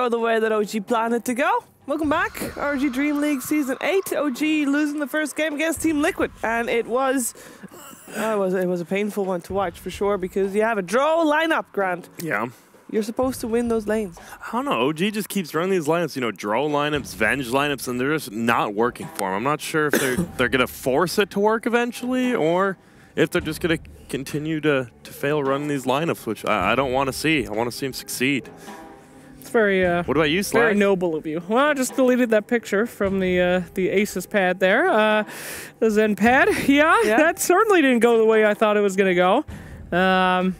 go the way that OG planned it to go. Welcome back, ROG Dream League Season 8. OG losing the first game against Team Liquid, and it was a painful one to watch for sure because you have a draw lineup, Grant. Yeah. You're supposed to win those lanes. I don't know. OG just keeps running these lineups, you know, draw lineups, venge lineups, and they're just not working for him. I'm not sure if they're going to force it to work eventually or if they're just going to continue to fail running these lineups, which I don't want to see. I want to see him succeed. It's very what about you, Sly? Very noble of you. Well, I just deleted that picture from the Aces pad there. The Zen pad. Yeah, that certainly didn't go the way I thought it was going to go.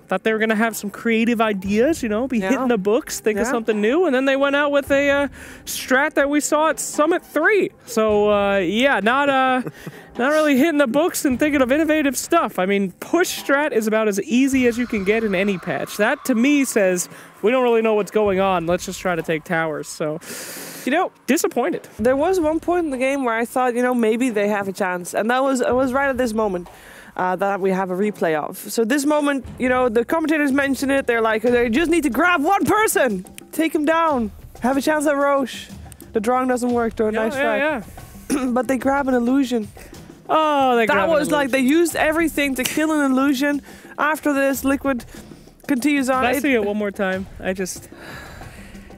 Thought they were going to have some creative ideas, you know, be hitting the books, think of something new, and then they went out with a strat that we saw at Summit 3. So, yeah, not really hitting the books and thinking of innovative stuff. I mean, push strat is about as easy as you can get in any patch. That, to me, says we don't really know what's going on. Let's just try to take towers. So, you know, disappointed. There was one point in the game where I thought, you know, maybe they have a chance, and it was right at this moment. That we have a replay of. So this moment, you know, the commentators mention it. They're like, they just need to grab one person, take him down, have a chance at Roche. The drawing doesn't work, though. Nice try. But they grab an illusion. Oh, that was like they used everything to kill an illusion. After this, Liquid continues on. Let's see it one more time.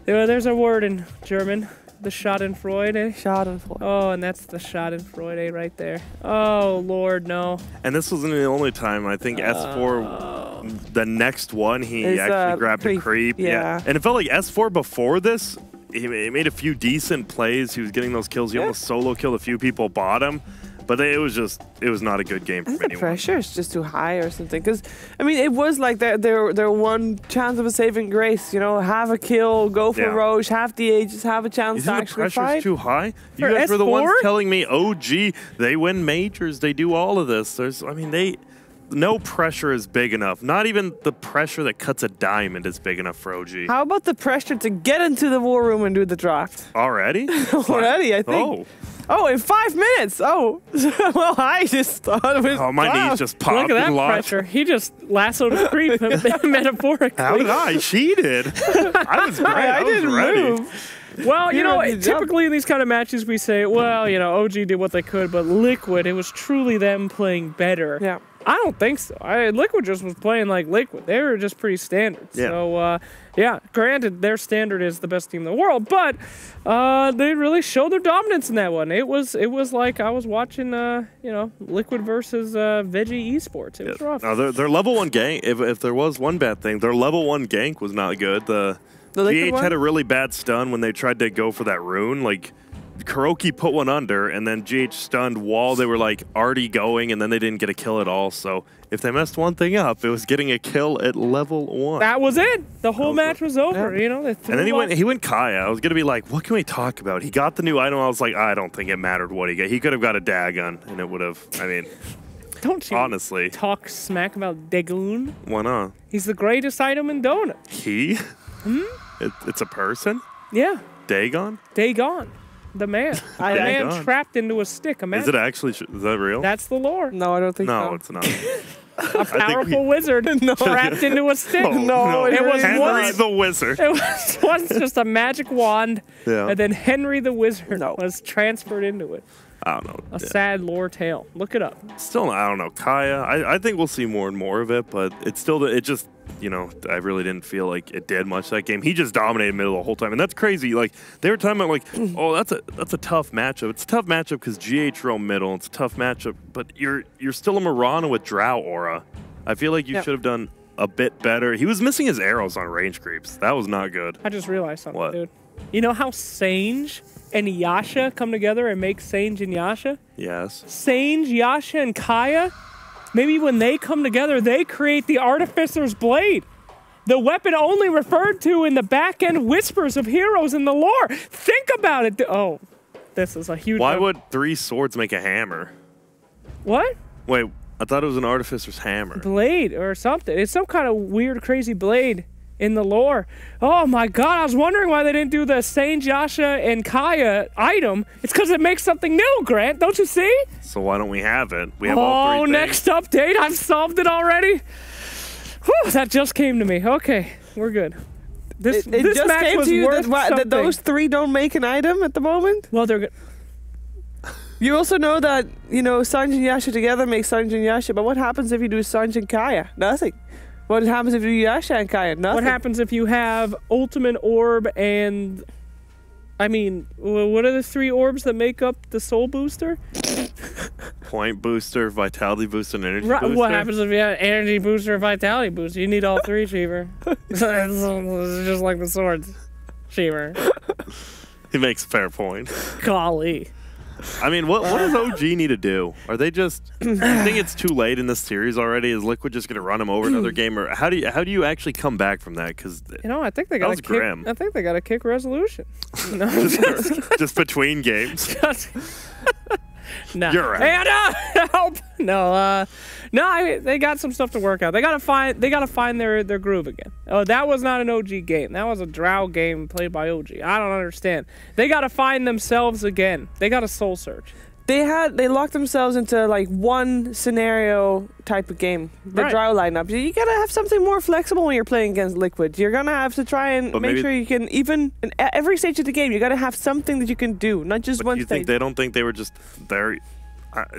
There's a word in German. The Schadenfreude. Schadenfreude. Oh, and that's the Schadenfreude right there. Oh, Lord, no. And this wasn't the only time. I think S4, the next one, he actually grabbed a creep. Yeah. And it felt like S4 before this, he made a few decent plays. He was getting those kills. He almost solo killed a few people bottom. But it was not a good game for anyone. The pressure is just too high or something. Because, I mean, it was like their one chance of a saving grace. You know, have a kill, go for Roche, have the ages, have a chance to actually fight. The pressure's too high? You guys were the ones telling me, OG, they win majors, they do all of this. No pressure is big enough. Not even the pressure that cuts a diamond is big enough for OG. How about the pressure to get into the war room and do the draft? Already? Already, I think. Oh, in 5 minutes. Oh, well, I just thought it was. Oh, my knees just popped. Look at that pressure. He just lassoed a creep, metaphorically. How did I? She did. I was great. I didn't ready. move. Well, you know, typically in these kind of matches, we say, well, you know, OG did what they could, but Liquid, it was truly them playing better. Yeah. I don't think so. Liquid just was playing like Liquid. They were just pretty standard. Yeah. So, yeah, granted, their standard is the best team in the world, but they really showed their dominance in that one. It was like I was watching, you know, Liquid versus Veggie Esports. It was rough. No, their level 1 gank, if there was one bad thing, their level 1 gank was not good. The GH had a really bad stun when they tried to go for that rune. Like, Kuroki put one under, and then GH stunned while they were like already going, and then they didn't get a kill at all. So if they messed one thing up, it was getting a kill at level 1. That was it. The whole match was over. You know. And then he went Kaya. I was gonna be like, what can we talk about? He got the new item. I was like, I don't think it mattered what he got. He could have got a Dagon, and it would have. I mean, don't you honestly talk smack about Dagon? Why not? He's the greatest item in Dota. He? It's a person. Yeah. Dagon. Dagon. The man. The man trapped into a stick. Imagine. Is it actually? Is that real? That's the lore. No, I don't think so. No, it's not. A powerful wizard trapped into a stick. No, it was Henry the Wizard. It was once just a magic wand, and then Henry the Wizard was transferred into it. I don't know. A sad lore tale. Look it up. Still, I don't know. Kaya, I think we'll see more and more of it, but it's still, it just, you know, I really didn't feel like it did much that game. He just dominated middle the whole time, and that's crazy. Like, they were talking about, like, oh, that's a tough matchup. It's a tough matchup because GH roam middle. It's a tough matchup, but you're still a Mirana with Drow Aura. I feel like you should have done a bit better. He was missing his arrows on range creeps. That was not good. I just realized something, dude. You know how Sange and Yasha come together and make Sange and Yasha? Yes. Sange, Yasha, and Kaya, maybe when they come together, they create the Artificer's Blade. The weapon only referred to in the back-end whispers of heroes in the lore. Think about it. Oh, this is a huge... Why would 3 swords make a hammer? What? Wait, I thought it was an Artificer's hammer. Blade or something. It's some kind of weird, crazy blade in the lore. Oh my god, I was wondering why they didn't do the Sange, Yasha, and Kaya item. It's because it makes something new, Grant. Don't you see? So why don't we have it? We have all 3 things. Next update. I've solved it already. Whew, that just came to me. Okay, we're good. This It just match came was to you worth that something. those 3 don't make an item at the moment. Well, they're good. You also know that, Sanj and Yasha together make Sanj and Yasha, but what happens if you do Sanj and Kaya? Nothing. What happens if you do Yasha and Kaya? Nothing. What happens if you have Ultimate Orb and... I mean, what are the 3 orbs that make up the Soul Booster? Point booster, vitality booster, and energy booster. What happens if you have energy booster, vitality booster? You need all 3, Cheever. It's just like the swords, Cheever. He makes a fair point. Golly. I mean, what does OG need to do? Are they just? I think it's too late in this series already. Is Liquid just going to run them over another game, or how do you actually come back from that? Because I think they got a kick. grim. I think they got a kick resolution. No, just between games. No. You're right. Anna, help! No, they got some stuff to work out. They gotta find their groove again. Oh, that was not an OG game. That was a Drow game played by OG. I don't understand. They gotta find themselves again. They gotta soul search. They locked themselves into like one scenario type of game. The Drow lineup. You gotta have something more flexible when you're playing against Liquid. You're gonna have to try and make sure you can, even in every stage of the game, you gotta have something that you can do, not just one stage. They don't think they were just there?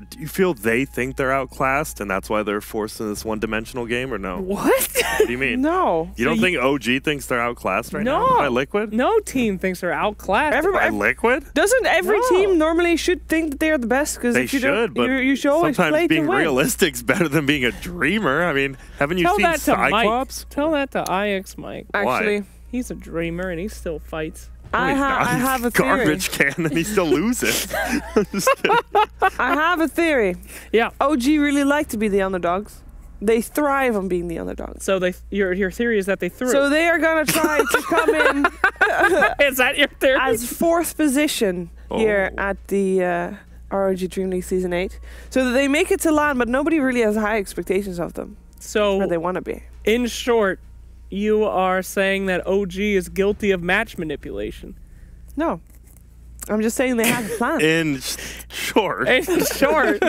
Do you feel they think they're outclassed and that's why they're forced in this one-dimensional game, or no? What? What do you mean? No. You don't think OG thinks they're outclassed right now by Liquid? No team thinks they're outclassed. By Liquid? Doesn't every team normally should think that they're the best? Because They if you should, don't, but you should always sometimes play being to win. realistic's better than being a dreamer. I mean, haven't you Tell seen that to Cyclops? Mike. Tell that to IX Mike. Actually, He's a dreamer and he still fights. I have a theory. Garbage can and he still loses. I'm just kidding. I have a theory. Yeah. OG really like to be the underdogs. They thrive on being the underdogs. So your theory is that they threw. So they are gonna try to come in is that your theory? as 4th position here at the ROG DreamLeague Season 8. So that they make it to LAN, but nobody really has high expectations of them. So where they want to be. In short, you are saying that OG is guilty of match manipulation. No. I'm just saying they have a plan. In short. In short,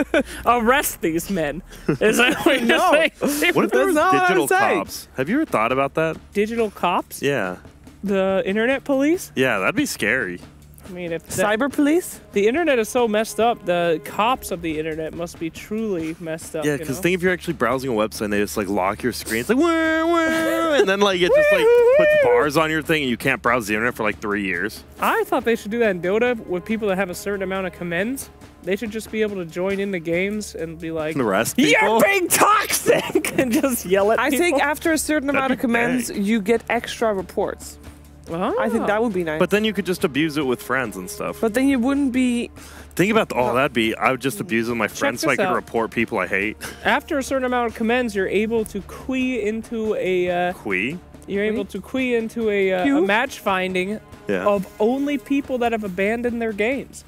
arrest these men. Is that what you're saying? What if there was That's not what I'm digital saying. cops? Have you ever thought about that? Digital cops? Yeah. The internet police? Yeah, that'd be scary. I mean, if Cyber police? The internet is so messed up, the cops of the internet must be truly messed up. Yeah, because think if you're actually browsing a website and they just like lock your screen, it's like wah, wah, and then like it just like puts bars on your thing and you can't browse the internet for like 3 years. I thought they should do that in Dota with people that have a certain amount of commends. They should just be able to join in the games and be like, The rest people? "You're being toxic," and just yell at people. I think after a certain amount of be commands, dang. you get extra reports. Oh. I think that would be nice. But then you could just abuse it with friends and stuff. But then you wouldn't be... Think about I would just abuse it with my friends so I this could out. report people I hate. After a certain amount of commends, you're able to queue into a Qui? match finding Yeah. of only people that have abandoned their games.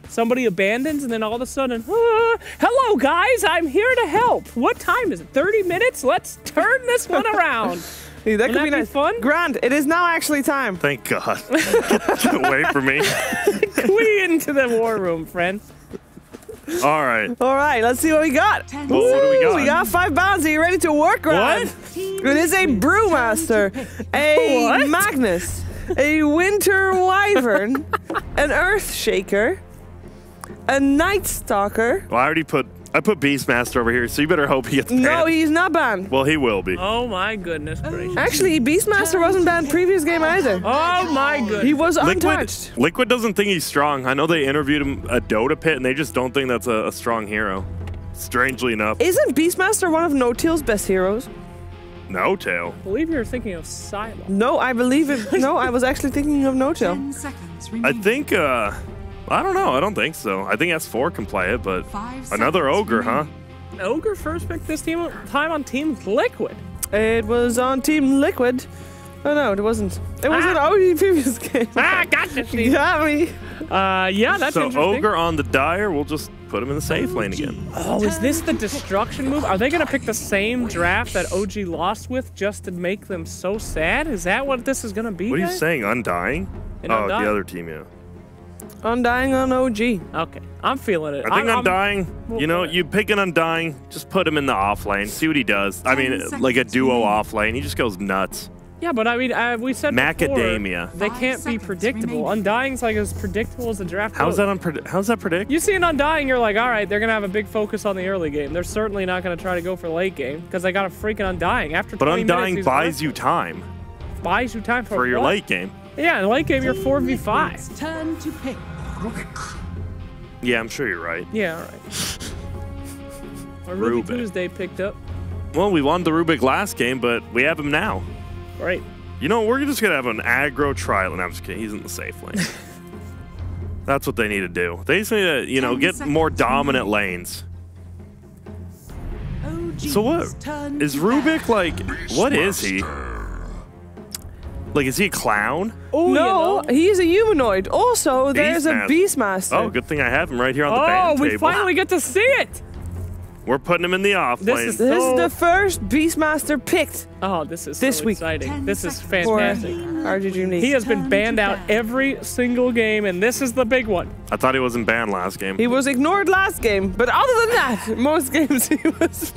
Somebody abandons, and then all of a sudden, hello guys, I'm here to help. What time is it? 30 minutes? Let's turn this one around. Hey, that could Wouldn't be that be nice. fun? Grant, it is now actually time. Thank God. Get away from me. Queue into the war room, friend. All right. All right, let's see what we got. Well, what do we got? We got 5 bounds. Are you ready to work, Grant? What? It is a Brewmaster, a What? Magnus, a Winter Wyvern, an Earth Shaker, a Night Stalker. Well, I put Beastmaster over here, so you better hope he gets banned. No, he's not banned. Well, he will be. Oh my goodness gracious. Actually, Beastmaster wasn't banned previous game either. Oh my goodness. He was untouched. Liquid doesn't think he's strong. I know they interviewed him at Dota Pit, and they just don't think that's a strong hero. Strangely enough. Isn't Beastmaster one of No-Tail's best heroes? No tail. I believe you're thinking of Silo. No, I believe it. No, I was actually thinking of No-Tail. 10 seconds I remaining. think, I don't know. I don't think so. I think S4 can play it, but 5 another seconds ogre, huh? remaining. Ogre first picked this time on Team Liquid. It was on Team Liquid. Oh no, it wasn't. It was an OG previous game. Gotcha, Steve. Got me. Yeah, that's So interesting. ogre on the Dire, we'll just put him in the safe lane again. Oh, is this the destruction move? Are they going to pick the same draft that OG lost with just to make them so sad? Is that what this is going to be, What are you guys? saying? Undying? And Oh, Undying? the other team, yeah. Undying on OG. Okay, I'm feeling it. I think I'm- Undying, you know, you pick an Undying, just put him in the off lane, see what he does. I mean, 10 like a seconds duo remaining. off lane, he just goes nuts. Yeah, but I mean, we said Macadamia. before, they can't be predictable. Undying's like as predictable as the draft. How's goes. how's that predict? You see an Undying, you're like, all right, they're gonna have a big focus on the early game. They're certainly not gonna try to go for late game because they got a freaking Undying. After But 20 Undying minutes, buys you time buys you time for your what? late game. Yeah, in late game you're 4v5. It's turn to pick. Yeah, I'm sure you're right. Yeah, all right. Our Ruby Rubik. Tuesday picked up. Well, we won the Rubik last game, but we have him now. Right. You know, we're just going to have an aggro trial. And I'm just kidding. He's in the safe lane. That's what they need to do. They just need to, you know, get more dominant lanes. So what? Is Rubik, like, what is he? Like, is he a clown? Oh, No, he's a humanoid. Also, there's a Beastmaster. Beastmaster. Oh, good thing I have him right here on the Oh, band we table. finally get to see it. We're putting him in the off lane. is- This is So- the first Beastmaster picked Oh, this is This so week. exciting. This is for fantastic. ROG DreamLeague. He has been banned out every single game, and this is the big one. I thought he wasn't banned last game. He was ignored last game, but other than that, most games he was.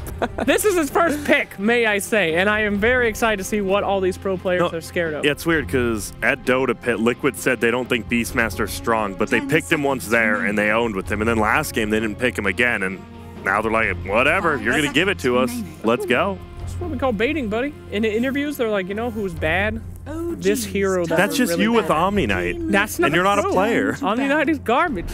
This is his first pick, may I say, and I am very excited to see what all these pro players No, are scared of. Yeah, it's weird because at Dota Pit, Liquid said they don't think Beastmaster's strong, but they picked him once there and they owned with him. And then last game they didn't pick him again, and now they're like, whatever, you're gonna give it to us. Let's go. That's what we call baiting, buddy. In the interviews, they're like, you know who's bad? This hero. That's just really you with bad. Omni Knight. That's not And you're not a true. player. Omni Knight is garbage.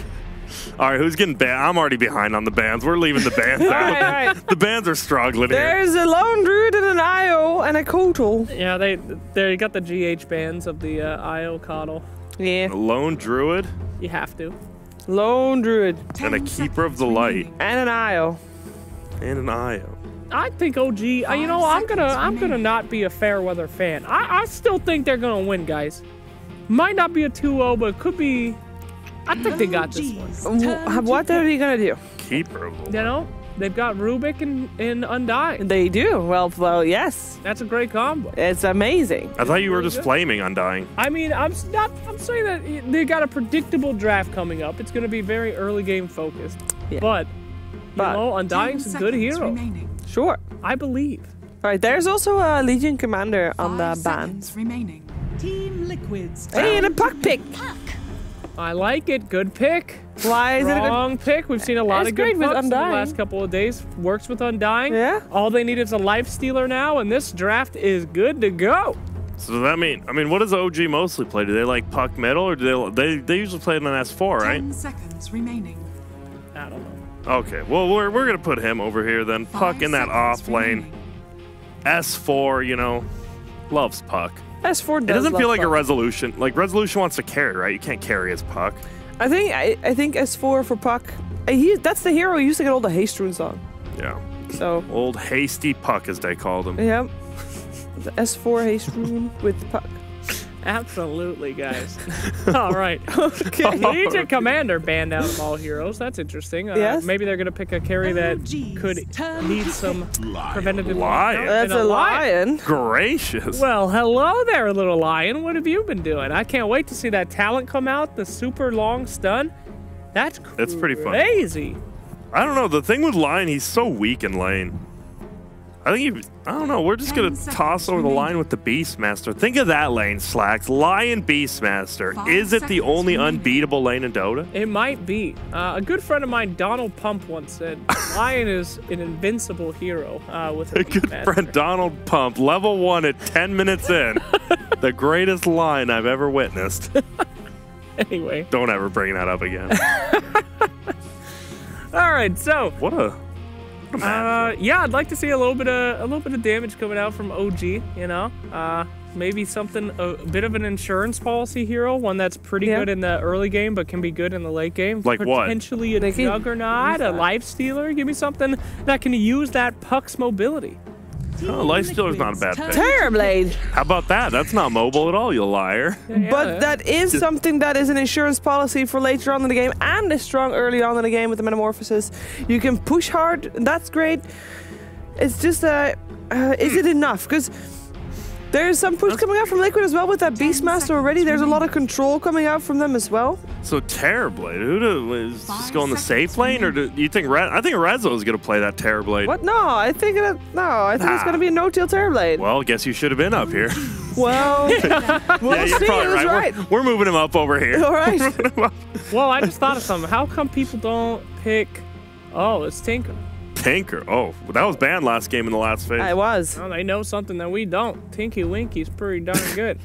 All right, who's getting banned? I'm already behind on the bans. We're leaving the bans out. All right. The bans are struggling here. There's a Lone Druid and an IO and a Kotal. Yeah, they got the GH bands of the IO Coddle. Yeah, A lone druid You have to. Lone Druid and a keeper of the light and an IO. and an IO. I think OG. You know, I'm gonna not be a Fairweather fan. I still think they're gonna win, guys. Might not be a 2-0, but it could be. I think they got this one. What are you gonna do? Keeper of the light. You know, they've got Rubik and Undying. They do. Well, yes. That's a great combo. It's amazing. I thought you were just flaming Undying. I mean, I'm saying that they got a predictable draft coming up. It's gonna be very early game focused. Yeah. But you But- know, Undying's a good hero. Remaining. Sure. I believe. All right, there's also a Legion Commander on the 5 ban. seconds remaining. Team Liquids. Hey, and a puck pick. I like it. Good pick. Why is it a good? Wrong pick. We've seen a lot It's of good great with pucks in the Undying. last couple of days. Works with Undying. Yeah. All they need is a life stealer now, and this draft is good to go. So does that mean? I mean, what does OG mostly play? Do they like puck middle, or do they usually play it on S4, right? 10 seconds remaining. I don't know. Okay, well we're gonna put him over here then. 5 Puck in that seconds off lane. remaining. S4, you know, loves puck. S4 It does doesn't feel love like a puck. resolution. Like resolution wants to carry, right? You can't carry his puck. I think S4 for puck. That's the hero who used to get all the haste runes on. Yeah, So old hasty puck as they called him. yeah, the S4 haste rune with puck. Absolutely, guys. All right. Okay. Legion Commander banned out of all heroes. That's interesting. Yes. Maybe they're going to pick a carry that could need some preventative. Lion. That's And a lion. Gracious. Well, hello there, little lion. What have you been doing? I can't wait to see that talent come out, the super long stun. That's pretty fun. crazy. I don't know. The thing with Lion, he's so weak in lane. I think I don't know. We're just 10 gonna toss over the line with the Beastmaster. Think of that lane, Slacks. Lion Beastmaster. 5 Is it the seconds only remaining. unbeatable lane in Dota? It might be. A good friend of mine, Donald Pump, once said, Lion is an invincible hero with A good friend, Donald Pump, level 1 at 10 minutes in. The greatest line I've ever witnessed. Anyway. Don't ever bring that up again. All right, so What a matchup. yeah, I'd like to see a little bit of damage coming out from OG. You know, maybe something a bit of an insurance policy hero, one that's pretty Yeah. good in the early game but can be good in the late game. Like what? Potentially a They can juggernaut, use a that. life stealer. Give me something that can use that puck's mobility. Oh, Lifestealer's not a bad pick. Terrorblade. How about that? That's not mobile at all, you liar. But that is something that is an insurance policy for later on in the game and is strong early on in the game with the Metamorphosis. You can push hard, that's great. It's just, is it enough? Because there's some push coming out from Liquid as well with that 10 Beastmaster already. There's a lot of control coming out from them as well. So Terrorblade, is just 5 go in the safe seconds lane, or do you think I think Rezo is gonna play that Terrorblade? What? No, I think it's going to be a no-till Terrorblade. Well, guess you should have been up here. Well, we'll Yeah, you're see. probably It was right. We're moving him up over here. All right. Well, I just thought of something. How come people don't pick... Oh, it's Tinker. Tinker. Oh, that was banned last game in the last phase. I was. Oh, they know something that we don't. Tinky Winky's pretty darn good.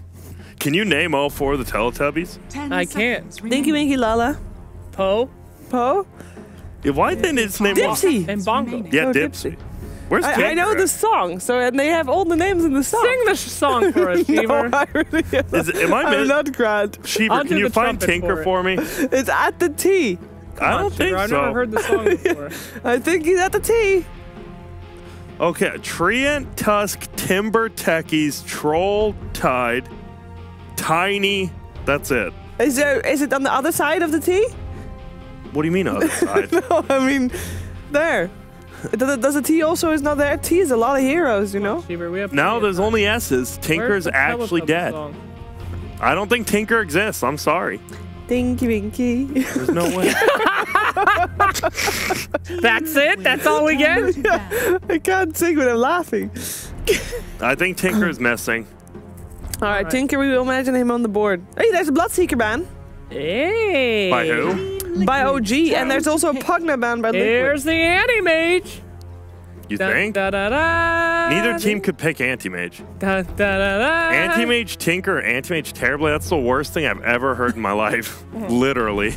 Can you name all 4 of the Teletubbies? 10 I can't. seconds Dinky remaining. Winky Lala. Poe Po. Yeah, why didn't its name? Dipsy. and Bongo. remaining. Yeah, Oh, Dipsy. Where's I Tinker? know the at? song, and they have all the names in the song. Sing the song for us, Cheever. No, I really Am I I'm not Grant. I'll Sheever, do can you the find trumpet Tinker for for me? It's at the T. I don't Cheever, think I've so. never heard the song before. I think he's at the T. Okay, Treant, Tusk, Timber, Techies, Troll, Tide, Tiny. That's it. Is it on the other side of the T? What do you mean other side? No, I mean, there. Does the T also is not there? T is a lot of heroes, you know? Cheever, we have Now plenty of there's time. only S's. Where's Tinker's the actually Teletubby dead. song? I don't think Tinker exists. I'm sorry. Dinky Winky. There's no way. That's it? That's all we get? Too bad. I can't sing when I'm laughing. I think Tinker's missing. All right, Tinker, we will imagine him on the board. Hey, there's a Bloodseeker ban Hey. By who? Team by Liquid. OG, and there's also a Pick. Pugna ban by Liquid. Here's the Anti-Mage. You Da, think? da, da, da, Neither team could pick Anti-Mage. Da, da, da, da. Anti-Mage Tinker or Anti-Mage Terribly, that's the worst thing I've ever heard in my life. Literally.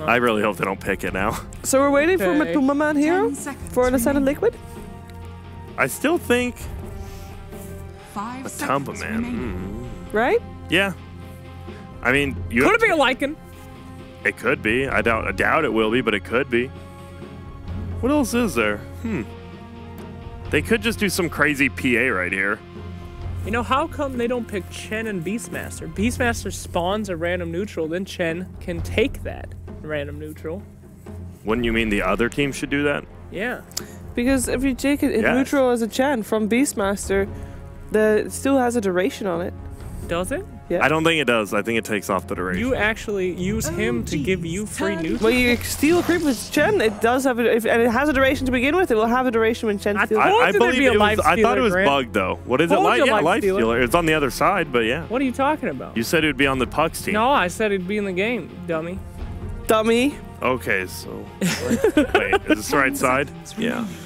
I really hope they don't pick it now. So we're waiting for Okay. Matuma Man Hero 10 seconds for an Ascended remaining. Liquid? I still think 5 a seconds Tumba Man. remaining. Right? Yeah. I mean, you Could it be a Lycan? It could be. I doubt it will be, but it could be. What else is there? They could just do some crazy PA right here. You know, how come they don't pick Chen and Beastmaster? Beastmaster spawns a random neutral, then Chen can take that random neutral. Wouldn't you mean the other team should do that? Yeah. Because if you take it Yes. neutral as a Chen from Beastmaster, it still has a duration on it. Does it? Yeah. I don't think it does. I think it takes off the duration. You actually use him to give you free neutral? When you steal a creep with Chen, it does have and it has a duration to begin with. It will have a duration when Chen I steals. thought- it. I there'd believe be a it was. life I thought stealer, it was Grant. bugged though. What is it? Told you Yeah, life life stealer. stealer. It's on the other side, but yeah. What are you talking about? You said it would be on the Pucks team. No, I said he'd be in the game, dummy. Dummy. Okay, so wait, is this the right side? seconds Yeah. remaining.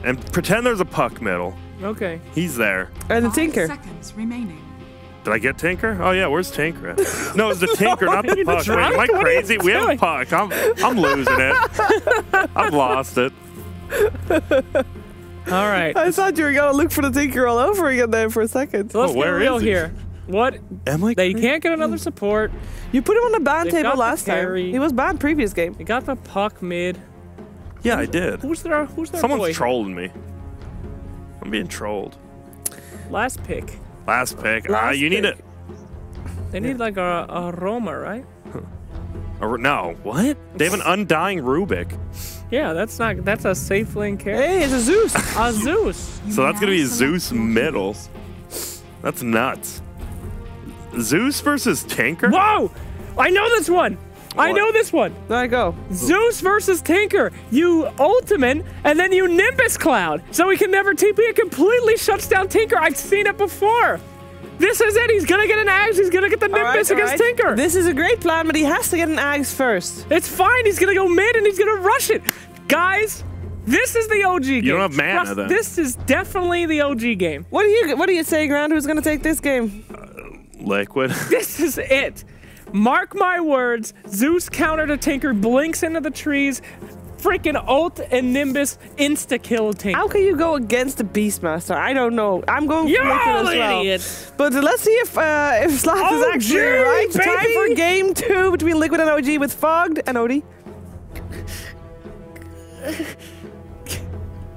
And pretend there's a Puck middle. Okay. He's there. And the 5 Tinker. seconds remaining. Did I get Tinker? Oh yeah, where's Tinker at? No, it's the Tinker, not the you Puck. Wait, drunk? am I What are you crazy? We have a doing? Puck. I'm losing it. I've lost it. All right. I thought you were going to look for the Tinker all over again there for a second. So let's Oh, get where real is he? here. What? Am I? They crazy? can't get another support. You put him on the ban They table got the last time. carry. He was banned previous game. They got the puck mid. Yeah, I did. Who's their Someone's boy? trolling me. I'm being trolled. Last pick. Last pick. Last You need pick. it. They need like a Roma, right? No, what? They have an undying Rubik. Yeah, that's a safe lane character. Hey, it's a Zeus. A Zeus. You So that's gonna now be select Zeus your middle. heroes. That's nuts. Zeus versus Tinker? Whoa! I know this one. I What? know this one. There I go. Zeus versus Tinker. You ultimate and then you Nimbus Cloud. So he can never TP. It completely shuts down Tinker. I've seen it before. This is it. He's gonna get an Axe. He's gonna get the Nimbus against Tinker. This is a great plan, but he has to get an Axe first. It's fine. He's gonna go mid and he's gonna rush it. Guys, this is the OG game. don't have mana, Trust- then. This is definitely the OG game. What do you say, Grant? Who's going to take this game? Liquid. This is it. Mark my words. Zeus counter to Tinker, blinks into the trees, freaking ult and Nimbus insta-kill Tinker. How can you go against the Beastmaster? I don't know. I'm going for You Liquid as well. idiot. But let's see if Slack is OG, actually right. Time baby! for game 2 between Liquid and OG with Fogged and Odie.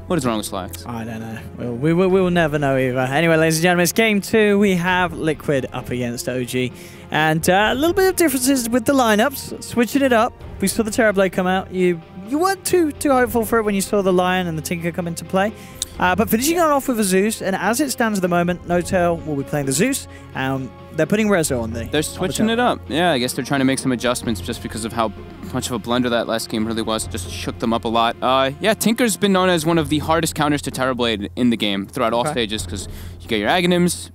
What is wrong with Slacks? I don't know. We will never know either. Anyway, ladies and gentlemen, it's game 2. We have Liquid up against OG. And a little bit of differences with the lineups. Switching it up. We saw the Terrorblade come out. You weren't too hopeful for it when you saw the Lion and the Tinker come into play. But finishing it off with a Zeus. And as it stands at the moment, No-Tail will be playing the Zeus. They're putting Rezo on the... They're switching it up. Yeah, I guess they're trying to make some adjustments just because of how much of a blunder that last game really was. Just shook them up a lot. Yeah, Tinker's been known as one of the hardest counters to Terrorblade in the game throughout all stages because you get your Aghanims,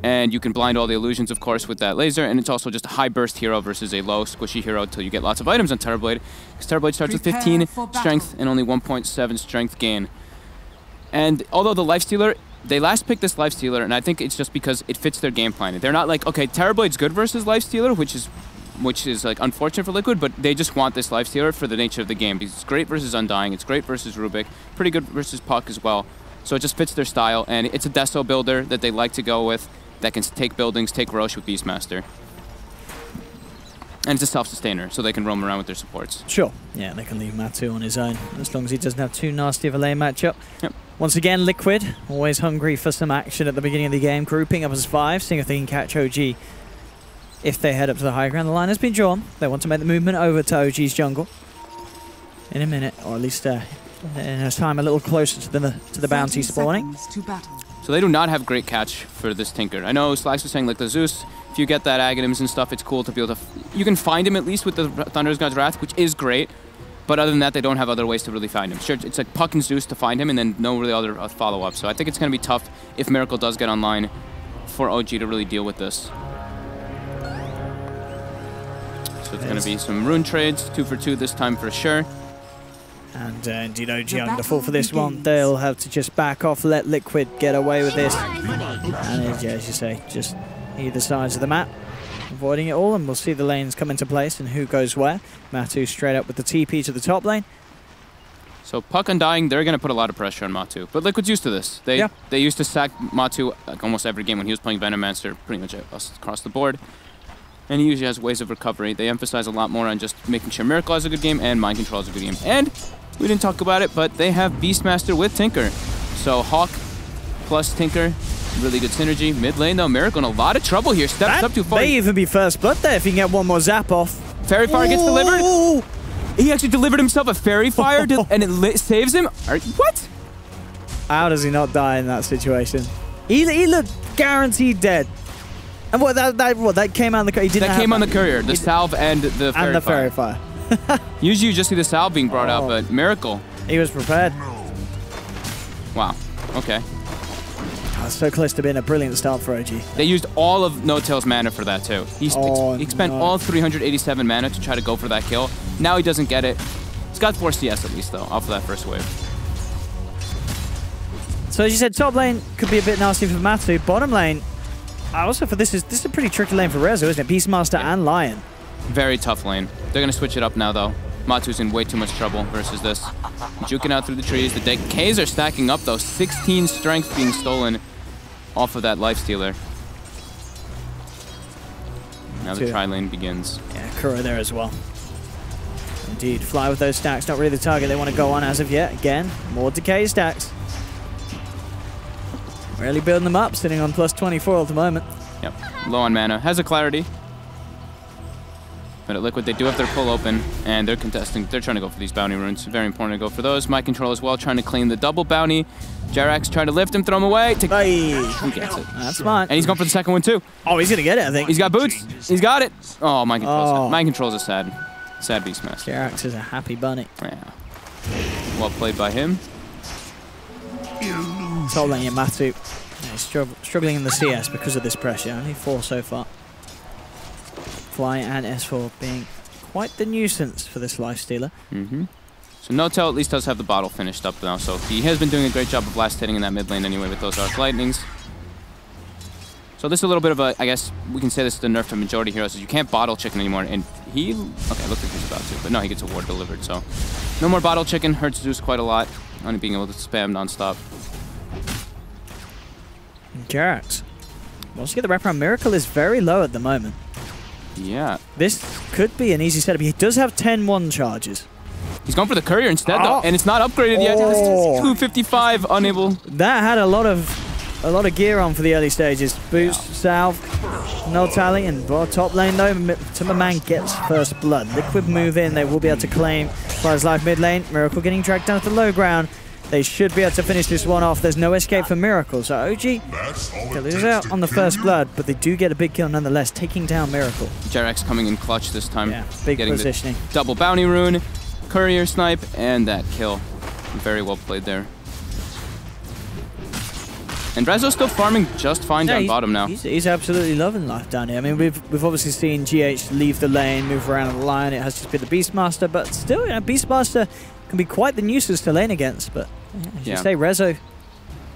And you can blind all the illusions, of course, with that laser. And it's also just a high burst hero versus a low squishy hero until you get lots of items on Terrorblade. Because Terrorblade starts with 15 strength and only 1.7 strength gain. And although the Lifestealer, they last picked this Lifestealer, and I think it's just because it fits their game plan. They're not like, okay, Terrorblade's good versus Lifestealer, which is like unfortunate for Liquid, but they just want this Lifestealer for the nature of the game. Because it's great versus Undying, it's great versus Rubik, pretty good versus Puck as well. So it just fits their style, and it's a Deso builder that they like to go with, that can take buildings, take Roche with Beastmaster. And it's a self-sustainer, so they can roam around with their supports. Sure. Yeah, they can leave Matu on his own, as long as he doesn't have too nasty of a lane matchup. Yep. Once again, Liquid, always hungry for some action at the beginning of the game, grouping up as 5, seeing if they can catch OG if they head up to the high ground. The line has been drawn. They want to make the movement over to OG's jungle in a minute, or at least in a time a little closer to the bounty spawning. So they do not have great catch for this Tinker. I know Slacks was saying, like, the Zeus, if you get that Aghanims and stuff, it's cool to be able to... you can find him at least with the Thunder's God's Wrath, which is great. But other than that, they don't have other ways to really find him. Sure, it's like Puck and Zeus to find him, and then no really other follow-up. So I think it's going to be tough if Miracle does get online for OG to really deal with this. So it's going to be some rune trades, 2 for 2 this time for sure. And indeed, OG under full for this one. They'll have to just back off, let Liquid get away with this. And yeah, as you say, just either sides of the map, avoiding it all, and we'll see the lanes come into place and who goes where. Matu straight up with the TP to the top lane. So Puck Undying, they're going to put a lot of pressure on Matu. But Liquid's used to this. They used to sack Matu like almost every game when he was playing Venomancer, pretty much across the board. And he usually has ways of recovery. They emphasize a lot more on just making sure Miracle has a good game and Mind Control has a good game. And we didn't talk about it, but they have Beastmaster with Tinker. So Hawk plus Tinker, really good synergy. Mid lane though, Miracle in a lot of trouble here. Steps up too far. May even be first blood there if he can get one more zap off. Fairy Fire gets delivered. He actually delivered himself a Fairy Fire and it saves him. What? How does he not die in that situation? He looked guaranteed dead. And what that came on the courier? That came on the courier. The salve and the Fairy Fire. Usually you just see the salve being brought out, but Miracle. He was prepared. Wow. Okay. So close to being a brilliant start for OG. They used all of No-Tail's mana for that too. He spent all 387 mana to try to go for that kill. Now he doesn't get it. He's got 4 CS at least though, off of that first wave. So as you said, top lane could be a bit nasty for Matu. Bottom lane, also for this is a pretty tricky lane for Rezo, isn't it? Beastmaster and Lion. Very tough lane. They're going to switch it up now, though. Matu's in way too much trouble versus this. Juking out through the trees. The Ks are stacking up, though. 16 strength being stolen off of that Lifestealer. Now the tri-lane begins. Yeah, Kuro there as well. Indeed, fly with those stacks. Not really the target they want to go on as of yet. Again, more decay stacks. Really building them up, sitting on plus 24 at the moment. Yep, low on mana. Has a clarity. But at Liquid, they do have their pull open, and they're contesting. They're trying to go for these bounty runes. Very important to go for those. Mind Control as well, trying to claim the double bounty. Jerax trying to lift him, throw him away. He gets it. That's smart. And he's going for the second one, too. Oh, he's going to get it, I think. He's got boots. He's got it. Oh, Mind Control's Mind Control's a sad Beastmaster. Jerax is a happy bunny. Yeah. Well played by him. Top lane, Matu. Yeah, he's struggling in the CS because of this pressure. Only 4 so far. Fly and S4 being quite the nuisance for this Lifestealer. So No-Tail at least does have the bottle finished up now, so he has been doing a great job of last hitting in that mid lane anyway with those Arc Lightnings. So this is a little bit of a, I guess we can say this is the nerf to majority heroes, is you can't bottle chicken anymore, and he, okay, it looks like he's about to, but no, he gets a ward delivered, so no more bottle chicken, hurts Zeus quite a lot, only being able to spam non-stop. Jerax. Once again, the wraparound Miracle is very low at the moment. Yeah. This could be an easy setup. He does have 10-1 charges. He's going for the courier instead, though, and it's not upgraded yet. 255, unable. That had a lot of gear on for the early stages. Boost, salve, no tally, and top lane though, Timberman gets first blood. Liquid move in, they will be able to claim Fly's life mid lane. Miracle getting dragged down to the low ground. They should be able to finish this one off. There's no escape for Miracle. So OG, they lose out on the first blood, but they do get a big kill nonetheless, taking down Miracle. Jerax coming in clutch this time. Yeah, big positioning. Double bounty rune, courier snipe, and that kill. Very well played there. And Rezo's still farming just fine down bottom now. He's absolutely loving life down here. I mean, we've obviously seen GH leave the lane, move around the line. It has just been the Beastmaster, but still, you know, Beastmaster can be quite the nuisance to lane against. But as you say, Rezo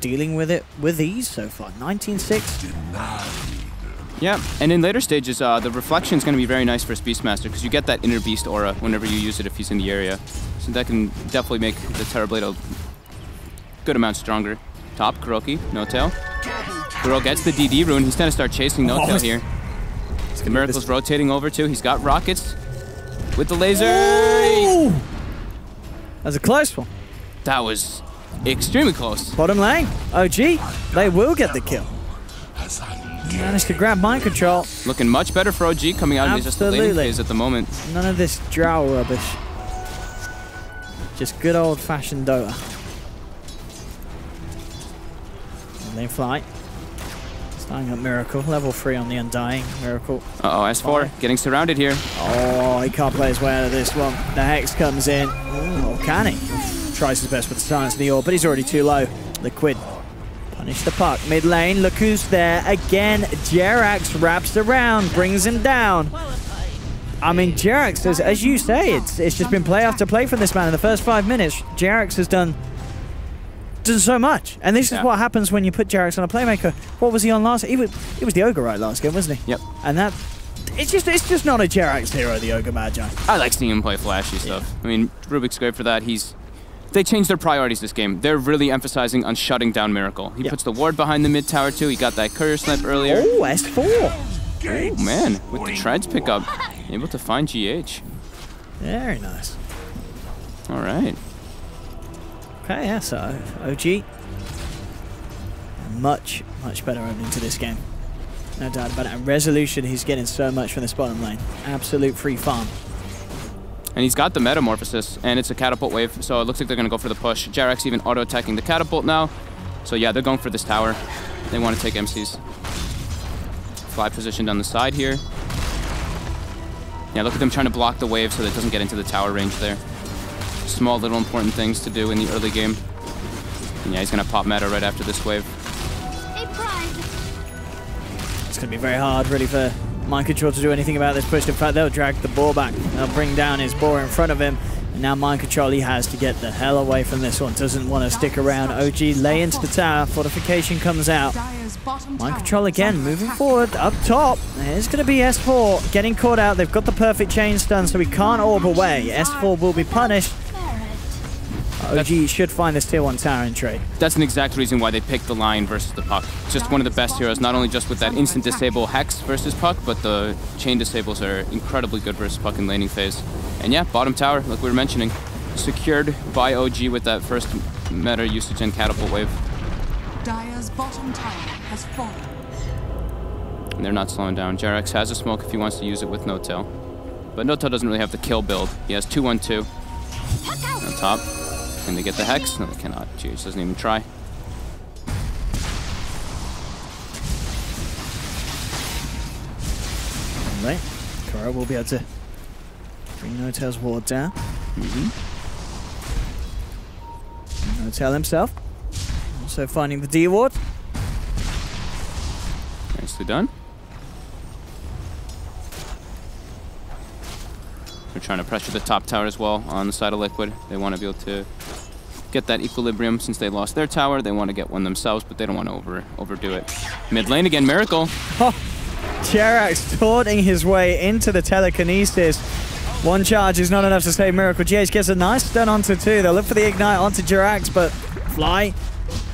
dealing with it with ease so far. 19-6. Yeah, and in later stages, the reflection is going to be very nice for his Beastmaster because you get that inner beast aura whenever you use it if he's in the area. So that can definitely make the Terrorblade a good amount stronger. Top, Kuroki, No-Tail. Kuro gets the DD rune. He's going to start chasing No-Tail here. The Miracle's rotating over too. He's got rockets with the laser. That was a close one. That was extremely close. Bottom lane, OG, they will get the kill. Managed to grab mind control. Looking much better for OG coming out of just the laning phase at the moment. None of this drow rubbish. Just good old-fashioned Dota. Lane flight. Starting up Miracle. Level 3 on the Undying. Miracle. Uh-oh, S4 getting surrounded here. Oh, he can't play his way out of this one. The Hex comes in. Oh, can he? Tries his best with the silence of the orb, but he's already too low. Liquid. Punish the puck. Mid lane, look who's there. Again, Jerax wraps around, brings him down. I mean, Jerax, as you say, it's just been play after play from this man in the first 5 minutes. Jerax has done so much. And this is what happens when you put Jerax on a playmaker. What was he on last? He was the Ogre right last game, wasn't he? Yep. And that it's just not a Jerax hero, the Ogre Magi. I like seeing him play flashy stuff. I mean, Rubik's great for that. They changed their priorities this game. They're really emphasizing on shutting down Miracle. He puts the ward behind the mid tower too. He got that courier snipe earlier. Oh, S4. Oh man, with the treads pickup, able to find GH. Very nice. All right. Okay, yeah, so OG. Much better opening to this game. No doubt about it. And Resolution, he's getting so much from this bottom lane. Absolute free farm. And he's got the Metamorphosis, and it's a catapult wave, so it looks like they're going to go for the push. Jerax even auto-attacking the catapult now. So yeah, they're going for this tower. They want to take MCs. Fly positioned on the side here. Yeah, look at them trying to block the wave so that it doesn't get into the tower range there. Small little important things to do in the early game. And yeah, he's going to pop meta right after this wave. It's going to be very hard, really, for Mind Control to do anything about this push. In fact, they'll drag the ball back. They'll bring down his ball in front of him. And now Mind Control, he has to get the hell away from this one. Doesn't want to stick around. OG lay into the tower. Fortification comes out. Mind Control again, moving forward, up top. There's going to be S4 getting caught out. They've got the perfect chain stun, so he can't orb away. S4 will be punished. OG should find this tier 1 tower in trade. That's an exact reason why they picked the Lion versus the Puck. Just one of the best heroes, not only just with that instant disable Hex versus Puck, but the chain disables are incredibly good versus Puck in laning phase. And yeah, bottom tower, like we were mentioning, secured by OG with that first meta usage and catapult wave. Dire's bottom tower has fallen. And they're not slowing down. Jerax has a smoke if he wants to use it with No-Tail. But No-Tail doesn't really have the kill build. He has 2-1-2 on top. Can they get the Hex? No, they cannot. GH doesn't even try. Right. Kuro will be able to bring No-Tail's ward down. No-Tail himself. Also finding the D ward. Nicely done. They're trying to pressure the top tower as well on the side of Liquid. They want to be able to get that equilibrium since they lost their tower. They want to get one themselves, but they don't want to overdo it. Mid lane again, Miracle. Oh, Jerax taunting his way into the telekinesis. One charge is not enough to save Miracle. GH gets a nice stun onto 2. They'll look for the ignite onto Jerax, but Fly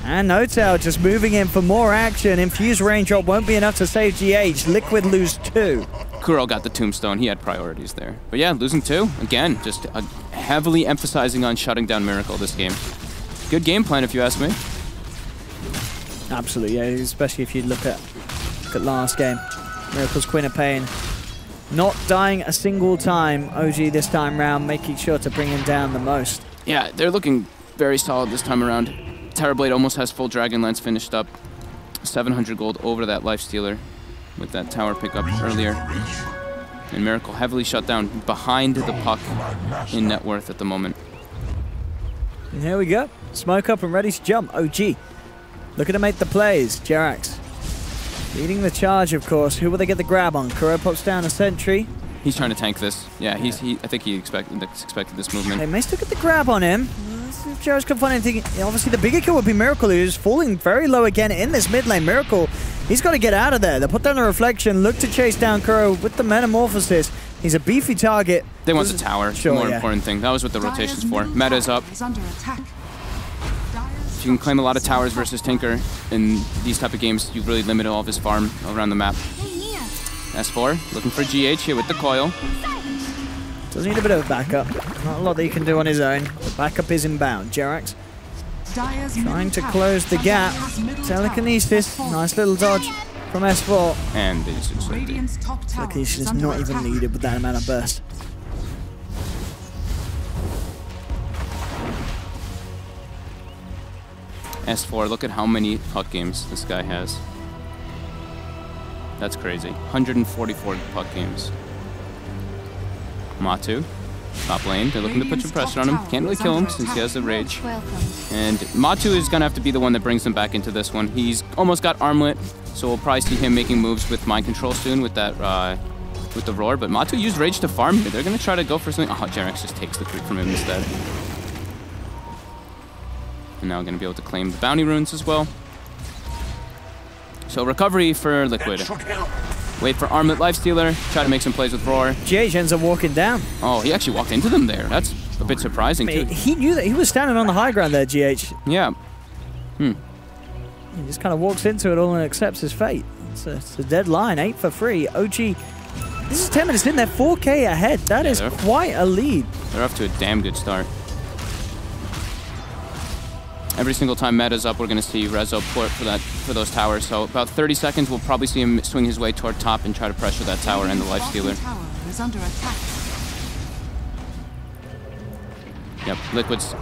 and No-Tail just moving in for more action. Infused raindrop won't be enough to save GH. Liquid lose 2. Kuro got the tombstone. He had priorities there. But yeah, losing 2. Again, just heavily emphasizing on shutting down Miracle this game. Good game plan, if you ask me. Absolutely, yeah. Especially if you look at last game. Miracle's Queen of Pain not dying a single time. OG this time round, making sure to bring him down the most. Yeah, they're looking very solid this time around. Terrorblade almost has full Dragon Lance finished up. 700 gold over that Lifestealer with that tower pickup earlier. And Miracle heavily shut down behind the Puck in net worth at the moment. And here we go. Smoke up and ready to jump. OG looking to make the plays. Jerax leading the charge, of course. Who will they get the grab on? Kuro pops down a sentry. He's trying to tank this. Yeah, I think he expected this movement. They may still get the grab on him. Let's see if Jerax can find anything. Obviously, the bigger kill would be Miracle, who's falling very low again in this mid lane. Miracle, he's got to get out of there. They put down the reflection, look to chase down Kuro with the Metamorphosis. He's a beefy target. They want the tower. Sure, the more important thing. That was what the rotation's for. Meta's up. If you can claim a lot of towers versus Tinker in these type of games, you really limit all of his farm around the map. S4 looking for GH here with the coil. Does need a bit of a backup. Not a lot that he can do on his own. The backup is inbound. Jerax trying to close the gap. Telekinesis. Nice little dodge from S4. And they just Telekinesis is not even needed with that amount of burst. S4, look at how many puck games this guy has. That's crazy. 144 puck games. Matu, top lane. They're looking to put some pressure on him. Can't really kill him since he has the rage. And Matu is going to have to be the one that brings them back into this one. He's almost got armlet, so we'll probably see him making moves with mind control soon with that with the roar. But Matu used rage to farm here. They're going to try to go for something. Oh, Jerax just takes the creep from him instead. And now going to be able to claim the bounty runes as well. So recovery for Liquid. Wait for Armlet Lifestealer. Try to make some plays with Roar. GH ends up walking down. Oh, he actually walked into them there. That's a bit surprising, too. He knew that he was standing on the high ground there, GH. Yeah. He just kind of walks into it all and accepts his fate. It's a dead line, 8 for 3. OG, this is 10 minutes in, they're 4K ahead. That is quite a lead. They're off to a damn good start. Every single time meta's up, we're going to see Rezo port for those towers. So about 30 seconds, we'll probably see him swing his way toward top and try to pressure that tower and the Lifestealer. Yep,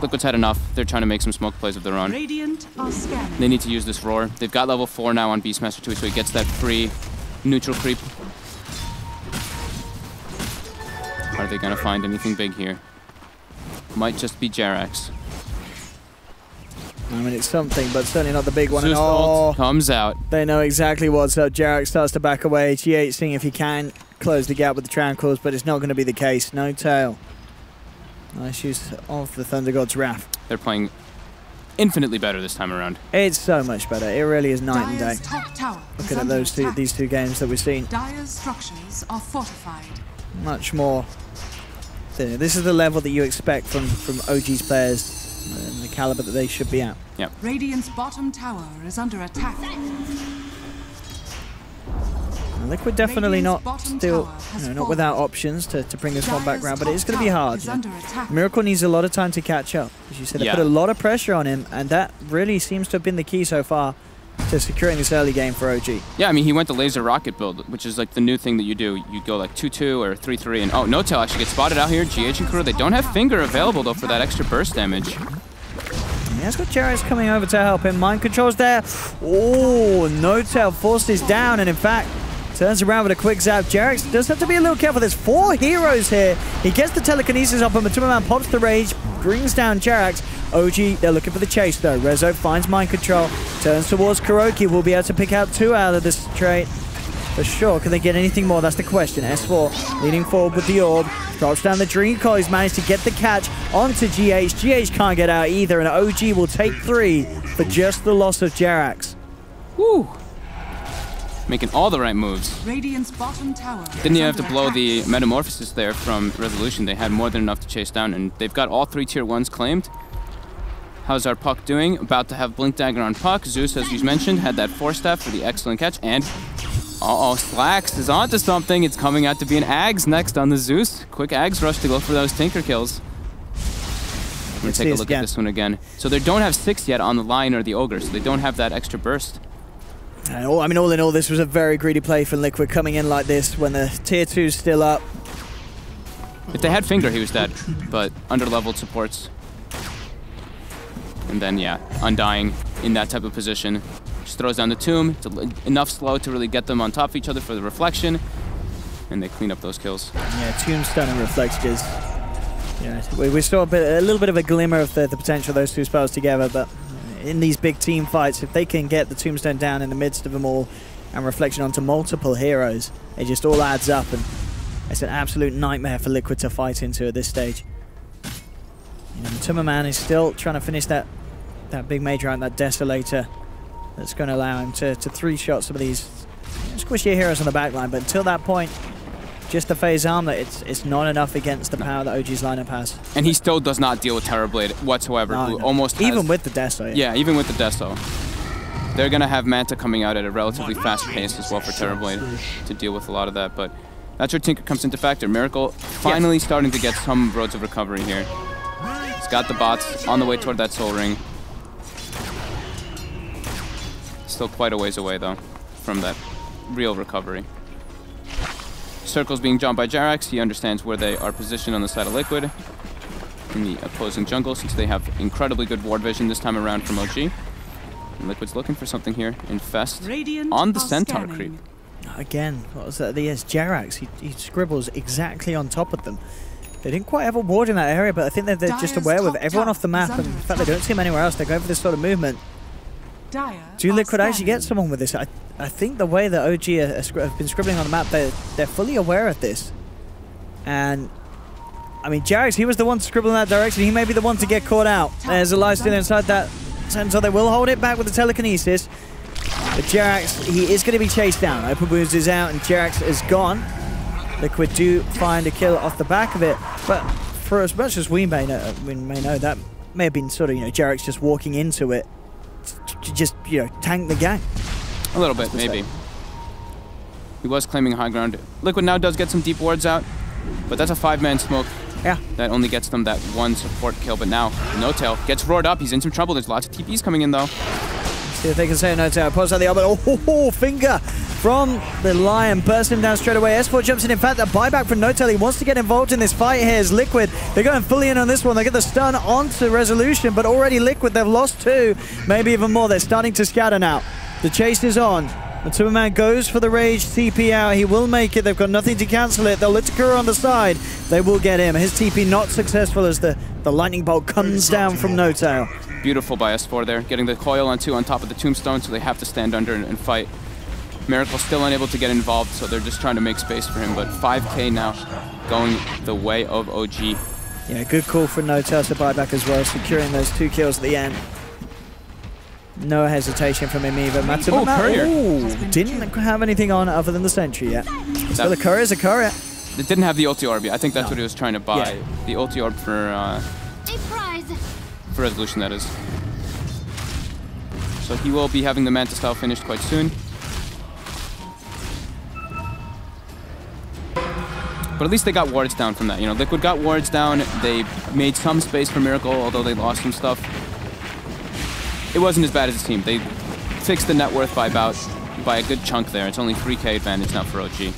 Liquid's had enough. They're trying to make some smoke plays of their own. They need to use this Roar. They've got level 4 now on Beastmaster 2, so he gets that free neutral creep. Are they going to find anything big here? Might just be Jerax. I mean, it's something, but certainly not the big one. Zeus ult comes out. They know exactly what's up. Jerax starts to back away. GH seeing if he can close the gap with the Tranquils, but it's not going to be the case. No tail. Nice use of the Thunder God's Wrath. They're playing infinitely better this time around. It's so much better. It really is night and day. Looking at these two games that we've seen. Dire's structures are fortified. Much more. This is the level that you expect from OG's players. And the caliber that they should be at. Yep. Radiant's bottom tower is under attack. Liquid definitely not still, not without options to bring this one back round, but it is going to be hard. Miracle needs a lot of time to catch up. As you said, they put a lot of pressure on him, and that really seems to have been the key so far to securing this early game for OG. Yeah, I mean, he went the laser rocket build, which is like the new thing that you do. You go like 2-2 or 3-3, and oh, No Tail actually gets spotted out here. GH and Kuro, they don't have Finger available, though, for that extra burst damage. He has got Jerax coming over to help him. Mind control's there. Oh, No Tail forces down, and in fact, turns around with a quick zap. Jerax does have to be a little careful. There's 4 heroes here. He gets the telekinesis up, and Matuma pops the rage, brings down Jerax. OG, they're looking for the chase though. Rezo finds mind control, turns towards Kuroki. Will be able to pick out 2 out of this trade. For sure, can they get anything more? That's the question. S4 leaning forward with the orb. Drops down the Dream Coil. He's managed to get the catch onto GH. GH can't get out either, and OG will take 3 for just the loss of Jerax. Woo! Making all the right moves. Radiant's bottom tower. Didn't even have to blow the Metamorphosis there from Resolution. They had more than enough to chase down, and they've got all 3 tier 1s claimed. How's our Puck doing? About to have Blink Dagger on Puck. Zeus, as you mentioned, had that 4-staff for the excellent catch. And, Slacks is onto something. It's coming out to be an Ags next on the Zeus. Quick Ags rush to go for those Tinker kills. We're going to take a look at this one again. So they don't have 6 yet on the Lion or the Ogre, so they don't have that extra burst. I mean, all in all, this was a very greedy play for Liquid coming in like this when the tier 2's still up. If they had Finger, he was dead, but under-leveled supports. And then, yeah, Undying in that type of position. Just throws down the Tomb. It's enough slow to really get them on top of each other for the reflection. And they clean up those kills. Yeah, Tombstone and Reflection is... Yeah, we saw a little bit of a glimmer of the potential of those 2 spells together, but in these big team fights, if they can get the Tombstone down in the midst of them all and Reflection onto multiple heroes, it just all adds up, and it's an absolute nightmare for Liquid to fight into at this stage. You know, Timmerman is still trying to finish that big major out, that Desolator, that's going to allow him to three-shot some of these squishy heroes on the backline, but until that point, just the phase armor, it's not enough against the power that OG's lineup has. And he still does not deal with Terrorblade whatsoever. No. Almost even with the Deso. Yeah, even with the Deso. They're going to have Manta coming out at a relatively fast pace as well for Terrorblade to deal with a lot of that, but that's where Tinker comes into factor. Miracle finally starting to get some roads of recovery here. He's got the bots on the way toward that Soul Ring. Still quite a ways away, though, from that real recovery. Circle's being jumped by Jarax. He understands where they are positioned on the side of Liquid in the opposing jungle, since they have incredibly good ward vision this time around from OG. And Liquid's looking for something here. Infest on the Centaur creep. Again, what was that? Yes, Jarax. He scribbles exactly on top of them. They didn't quite have a ward in that area, but I think they're just aware with everyone off the map, and in fact they don't see him anywhere else. They're going for this sort of movement. Do Liquid actually get someone with this? I think the way that OG have been scribbling on the map, they're fully aware of this. And, I mean, Jarax, he was the one to scribble in that direction. He may be the one to get caught out. There's a life steal inside that Centaur. They will hold it back with the telekinesis. But Jarax, he is going to be chased down. Open Wounds is out and Jarax is gone. Liquid do find a kill off the back of it. But for as much as we may know, that may have been sort of, Jarax just walking into it to just, tank the game. A little bit, maybe. He was claiming high ground. Liquid now does get some deep wards out, but that's a 5-man smoke. Yeah. That only gets them that one support kill, but now No Tail gets roared up. He's in some trouble. There's lots of TPs coming in, though. See if they can say No Tail. Pulls out the elbow. Oh, finger from the Lion. Bursts him down straight away. S4 jumps in. In fact, a buyback from No Tail. He wants to get involved in this fight here as Liquid. They're going fully in on this one. They get the stun onto Resolution, but already Liquid, they've lost 2, maybe even more. They're starting to scatter now. The chase is on. The Superman goes for the Rage TP out. He will make it. They've got nothing to cancel it. They'll let Takura on the side. They will get him. His TP not successful as the lightning bolt comes down from No Tail. Beautiful by S4 there. Getting the coil on 2 on top of the tombstone, so they have to stand under and fight. Miracle still unable to get involved, so they're just trying to make space for him. But 5K now going the way of OG. Yeah, good call for No Tail to buy back as well, securing those 2 kills at the end. No hesitation from him either. Courier. Didn't have anything on other than the sentry yet. So the courier's a courier. It didn't have the ulti orb yet. I think that's what he was trying to buy. Yeah. The ulti orb for Resolution, that is. So he will be having the Manta style finished quite soon. But at least they got wards down from that. Liquid got wards down. They made some space for Miracle, although they lost some stuff. It wasn't as bad as the team. They fixed the net worth by a good chunk there. It's only 3K advantage now for OG.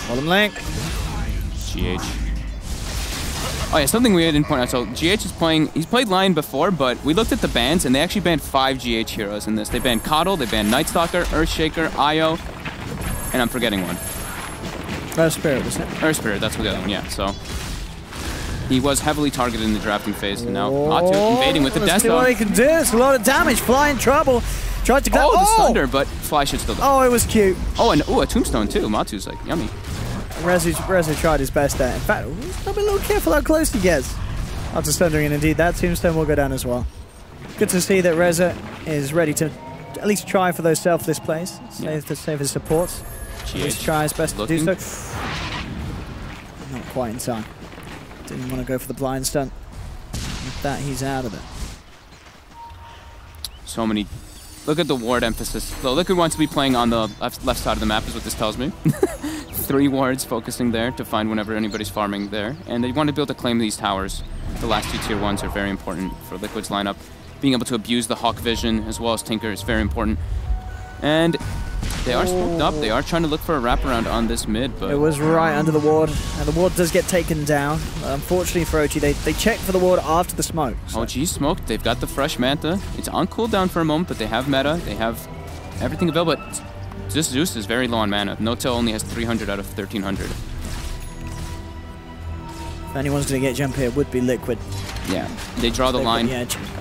Bottom link. GH. Oh yeah, something we didn't point out. So GH is playing, he's played Lion before, but we looked at the bans and they actually banned 5 GH heroes in this. They banned Coddle, they banned Night Stalker, Earthshaker, Io, and I'm forgetting one. Earth Spirit, wasn't it? Earth Spirit, that's what the other one, yeah. So he was heavily targeted in the drafting phase, and now Matu invading with the Death Stone. What he can do. It's a lot of damage. Fly in trouble. Tried to grab. Oh, the Thunder, but Fly should still do. Oh, it was cute. Oh, and a Tombstone too. Matu's like, yummy. Rezu tried his best there. In fact, be a little careful how close he gets. After Thundering, and indeed, that Tombstone will go down as well. Good to see that Reza is ready to at least try for those selfless plays. Save his supports. Just try his best to do so. Not quite in time. Didn't want to go for the blind stun. With that, he's out of it. So many. Look at the ward emphasis. So Liquid wants to be playing on the left side of the map, is what this tells me. 3 wards focusing there to find whenever anybody's farming there. And they want to be able to claim these towers. The last 2 tier 1s are very important for Liquid's lineup. Being able to abuse the Hawk vision as well as Tinker is very important. And they are smoked up. They are trying to look for a wraparound on this mid, but... It was right under the ward, and the ward does get taken down. Unfortunately for OG, they check for the ward after the smoke. So. OG smoked. They've got the fresh Manta. It's on cooldown for a moment, but they have meta. They have everything available, but this Zeus is very low on mana. No Tail only has 300 out of 1,300. If anyone's going to get jump here, it would be Liquid. Yeah, they draw the line.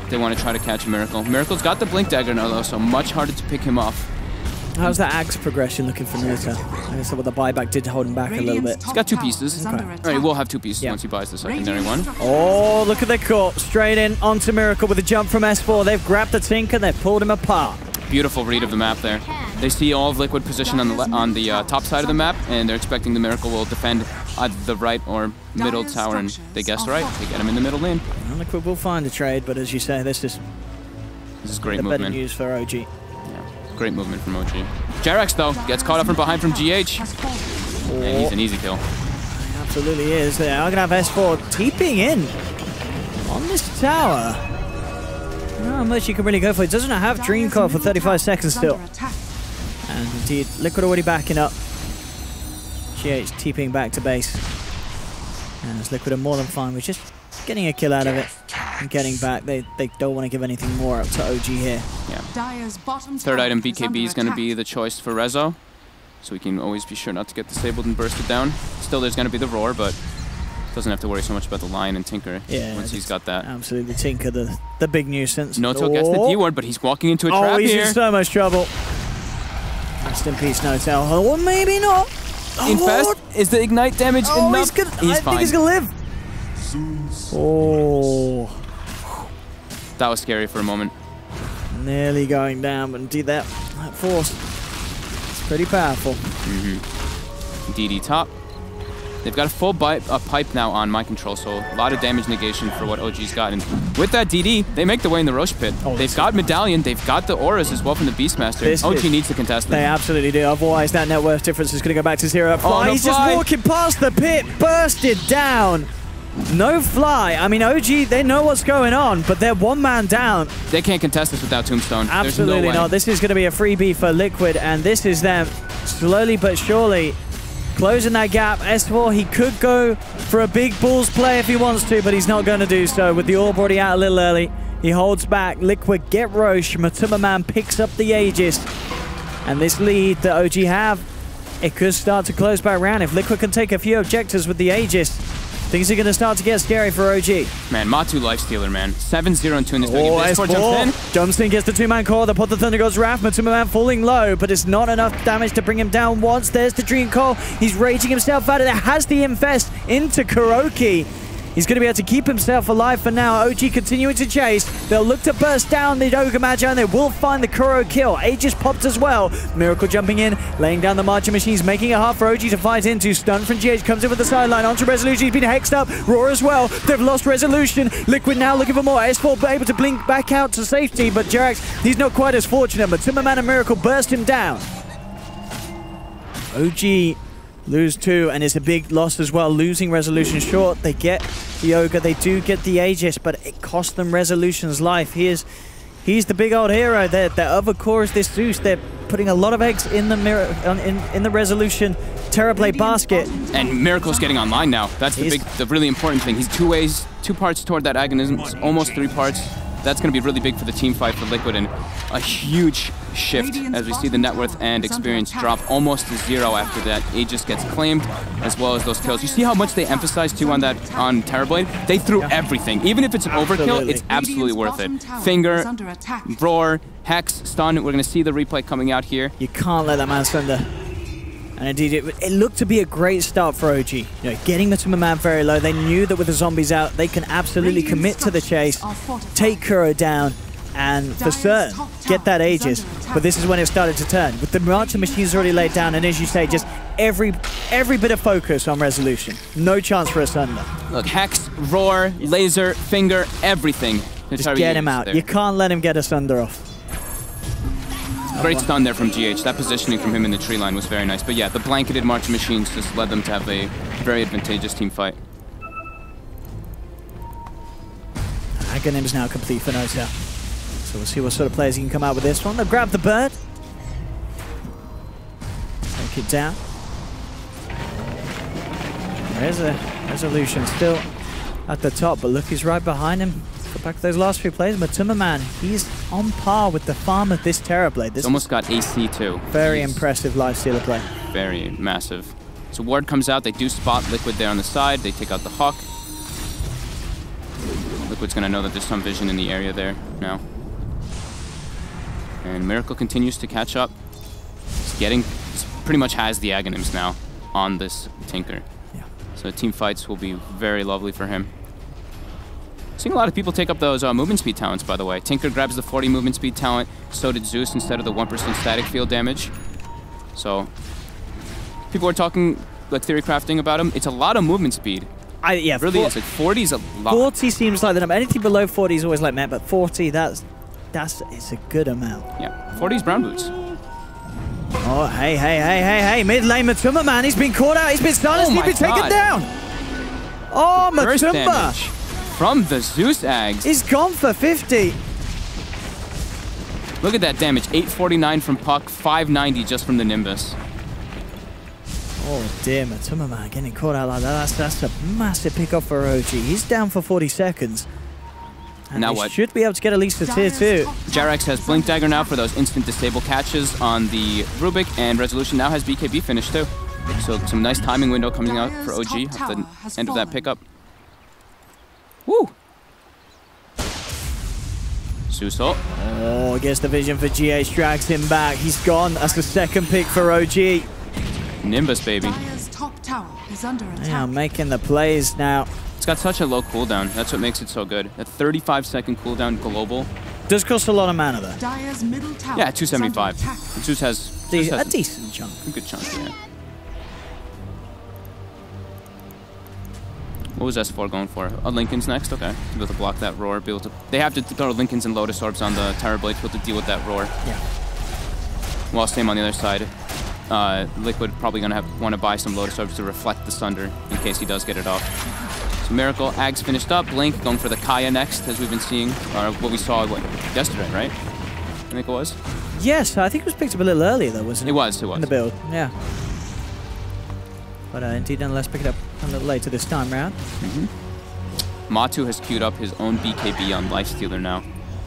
They want to try to catch Miracle. Miracle's got the Blink Dagger now, though, so much harder to pick him off. How's that Axe progression looking for Nuta? I guess what the buyback did hold him back a little bit. He's got 2 pieces. Okay. All right, we'll have 2 pieces once he buys the secondary one. Oh, look at the cut. Straight in onto Miracle with a jump from S4. They've grabbed the Tinker, they've pulled him apart. Beautiful read of the map there. They see all of Liquid positioned on the top side of the map, and they're expecting the Miracle will defend at the right or middle tower, and they guessed right. They get him in the middle lane. Well, Liquid will find a trade, but as you say, this is great the movement. better news for OG. Yeah, great movement from OG. Jerax, though, gets caught up from behind from GH. And he's an easy kill. He absolutely is. They are going to have S4 TPing in on this tower. Not much you can really go for. It doesn't have Dream Core for 35 seconds still. And indeed, Liquid already backing up. GH TPing back to base. And as Liquid are more than fine with just getting a kill out of it and getting back. They don't want to give anything more up to OG here. Yeah. Third item BKB is going to be the choice for Rezo. So we can always be sure not to get disabled and bursted down. Still, there's going to be the Roar, but doesn't have to worry so much about the Lion and Tinker once he's got that. Absolutely, Tinker, the big nuisance. Noto gets the D ward, but he's walking into a trap he's here. in so much trouble. Rest in peace, Noto. Or maybe not. Infest, is the ignite damage enough? I think he's going to live. Oh. That was scary for a moment. Nearly going down, but indeed that force is pretty powerful. DD top. They've got a full pipe now on Mind Control, so a lot of damage negation for what OG's got. And with that DD, they make the way in the Roche pit. They've got Medallion, they've got the auras as well from the Beastmaster. OG needs to contest them. They absolutely do, otherwise that net worth difference is going to go back to 0. No He's fly. just walking past the pit, bursted down. No fly. I mean, OG, they know what's going on, but they're one man down. They can't contest this without Tombstone. Absolutely There's no way. not. This is going to be a freebie for Liquid, and this is them slowly but surely closing that gap. S4, he could go for a big balls play if he wants to, but he's not going to do so. With the orb already out a little early, he holds back. Liquid get Roche. Matuma Man picks up the Aegis. And this lead that OG have, it could start to close back round. If Liquid can take a few objectives with the Aegis, things are going to start to get scary for OG. Man, Matu Lifestealer, man. 7-0 and 2 in this game. S4 jumps in, gets the 2-man core. The Pot the Thunder God's Wrath. Matuma Man falling low, but it's not enough damage to bring him down once. There's the Dream Core. He's raging himself out of there. Has the Infest into Kuroki. He's going to be able to keep himself alive for now. OG continuing to chase. They'll look to burst down the Ogre Magi, and they will find the Kuro kill. Aegis popped as well. Miracle jumping in, laying down the Marching Machines, making it hard for OG to fight into. Stun from GH comes in with the sideline. Onto Resolution. He's been hexed up. Roar as well. They've lost Resolution. Liquid now looking for more. S4 able to blink back out to safety, but Jerax, he's not quite as fortunate. But Timmerman and Miracle burst him down. OG lose 2, and it's a big loss as well. Losing Resolution short. They get the Ogre, they do get the Aegis, but it cost them Resolution's life. He's the big old hero. Their other core is this Zeus. They're putting a lot of eggs in the in the Resolution Terrorblade basket. And Miracle's getting online now. That's the really important thing. He's 2 parts toward that agonism, almost 3 parts. That's going to be really big for the team fight for Liquid, and a huge shift as we see the net worth and experience drop almost to 0 after that Aegis gets claimed, as well as those kills. You see how much they emphasize too on Terrorblade? They threw everything. Even if it's an overkill, it's absolutely worth it. Finger, Roar, Hex, Stun. We're going to see the replay coming out here. You can't let that man surrender. And indeed, it looked to be a great start for OG. You know, getting Matuma Man very low. They knew that with the zombies out, they can absolutely commit to the chase, take Kuro down, and for certain, get that Aegis. But this is when it started to turn. With the Marching Machines already laid down, and as you say, just every bit of focus on Resolution. No chance for a Sunder. Look, Hex, Roar, Laser, Finger, everything. Just get him out. You can't let him get a Sunder off. Great stun there from GH. That positioning from him in the tree line was very nice. But yeah, the blanketed Marching Machines just led them to have a very advantageous team fight. Agonim's now complete for Nota. So we'll see what sort of players he can come out with this one. They'll grab the bird. Take it down. There's a Resolution still at the top, but look, he's right behind him. Go back to those last few plays. Matuma Man, he's on par with the farm of this Terrorblade. He's almost got AC too. Very impressive lifestealer play. Very massive. So Ward comes out, they do spot Liquid there on the side, they take out the Hawk. Liquid's gonna know that there's some vision in the area there now. And Miracle continues to catch up. He's pretty much has the Aghanims now on this Tinker. Yeah. So team fights will be very lovely for him. Seeing a lot of people take up those movement speed talents, by the way. Tinker grabs the 40 movement speed talent, so did Zeus instead of the 1% static field damage. So people are talking like theory crafting about him. It's a lot of movement speed. Yeah, it really is. Like 40 is a lot. 40 seems like the number. Anything below 40 is always like met, but 40, it's a good amount. Yeah, 40 is brown boots. Oh, hey. Mid lane Matumba, man. He's been caught out. He's been silenced. He's been taken down. Oh, Matumba. From the Zeus Ags. He's gone for 50. Look at that damage. 849 from Puck, 590 just from the Nimbus. Oh dear, Matumba, man, getting caught out like that. That's a massive pickup for ROG. He's down for 40 seconds. And now he what? Should be able to get at least a tier 2. Jarex has Blink Dagger now for those instant disable catches on the Rubik, and Resolution now has BKB finished too. So some nice timing window coming out for OG at the end of that pickup. Woo! Suso. Oh, gets the vision for GH, drags him back. He's gone. That's the second pick for OG. Nimbus, baby. Top tower is under attack. Yeah, making the plays now. It's got such a low cooldown. That's what makes it so good. That 35-second cooldown global. Does cost a lot of mana, though. Dire's middle tower Yeah, 275. Zeus has a decent chunk. A good chunk, yeah. What was S4 going for? Lincoln's next? Okay. To be able to block that roar. Be able to. They have to throw Lincolns and Lotus Orbs on the Terror Blade to be able to deal with that roar. Yeah. Well, same on the other side. Liquid probably going to want to buy some Lotus Orbs to reflect the Sunder in case he does get it off. So Miracle, Ags finished up. Blink going for the Kaya next, as we've been seeing. Or what we saw yesterday, right? I think it was. Yes, I think it was picked up a little earlier, though, wasn't it? It was. In the build, yeah. But indeed, nonetheless, pick it up a little later this time round. Matu has queued up his own BKB on Lifestealer now.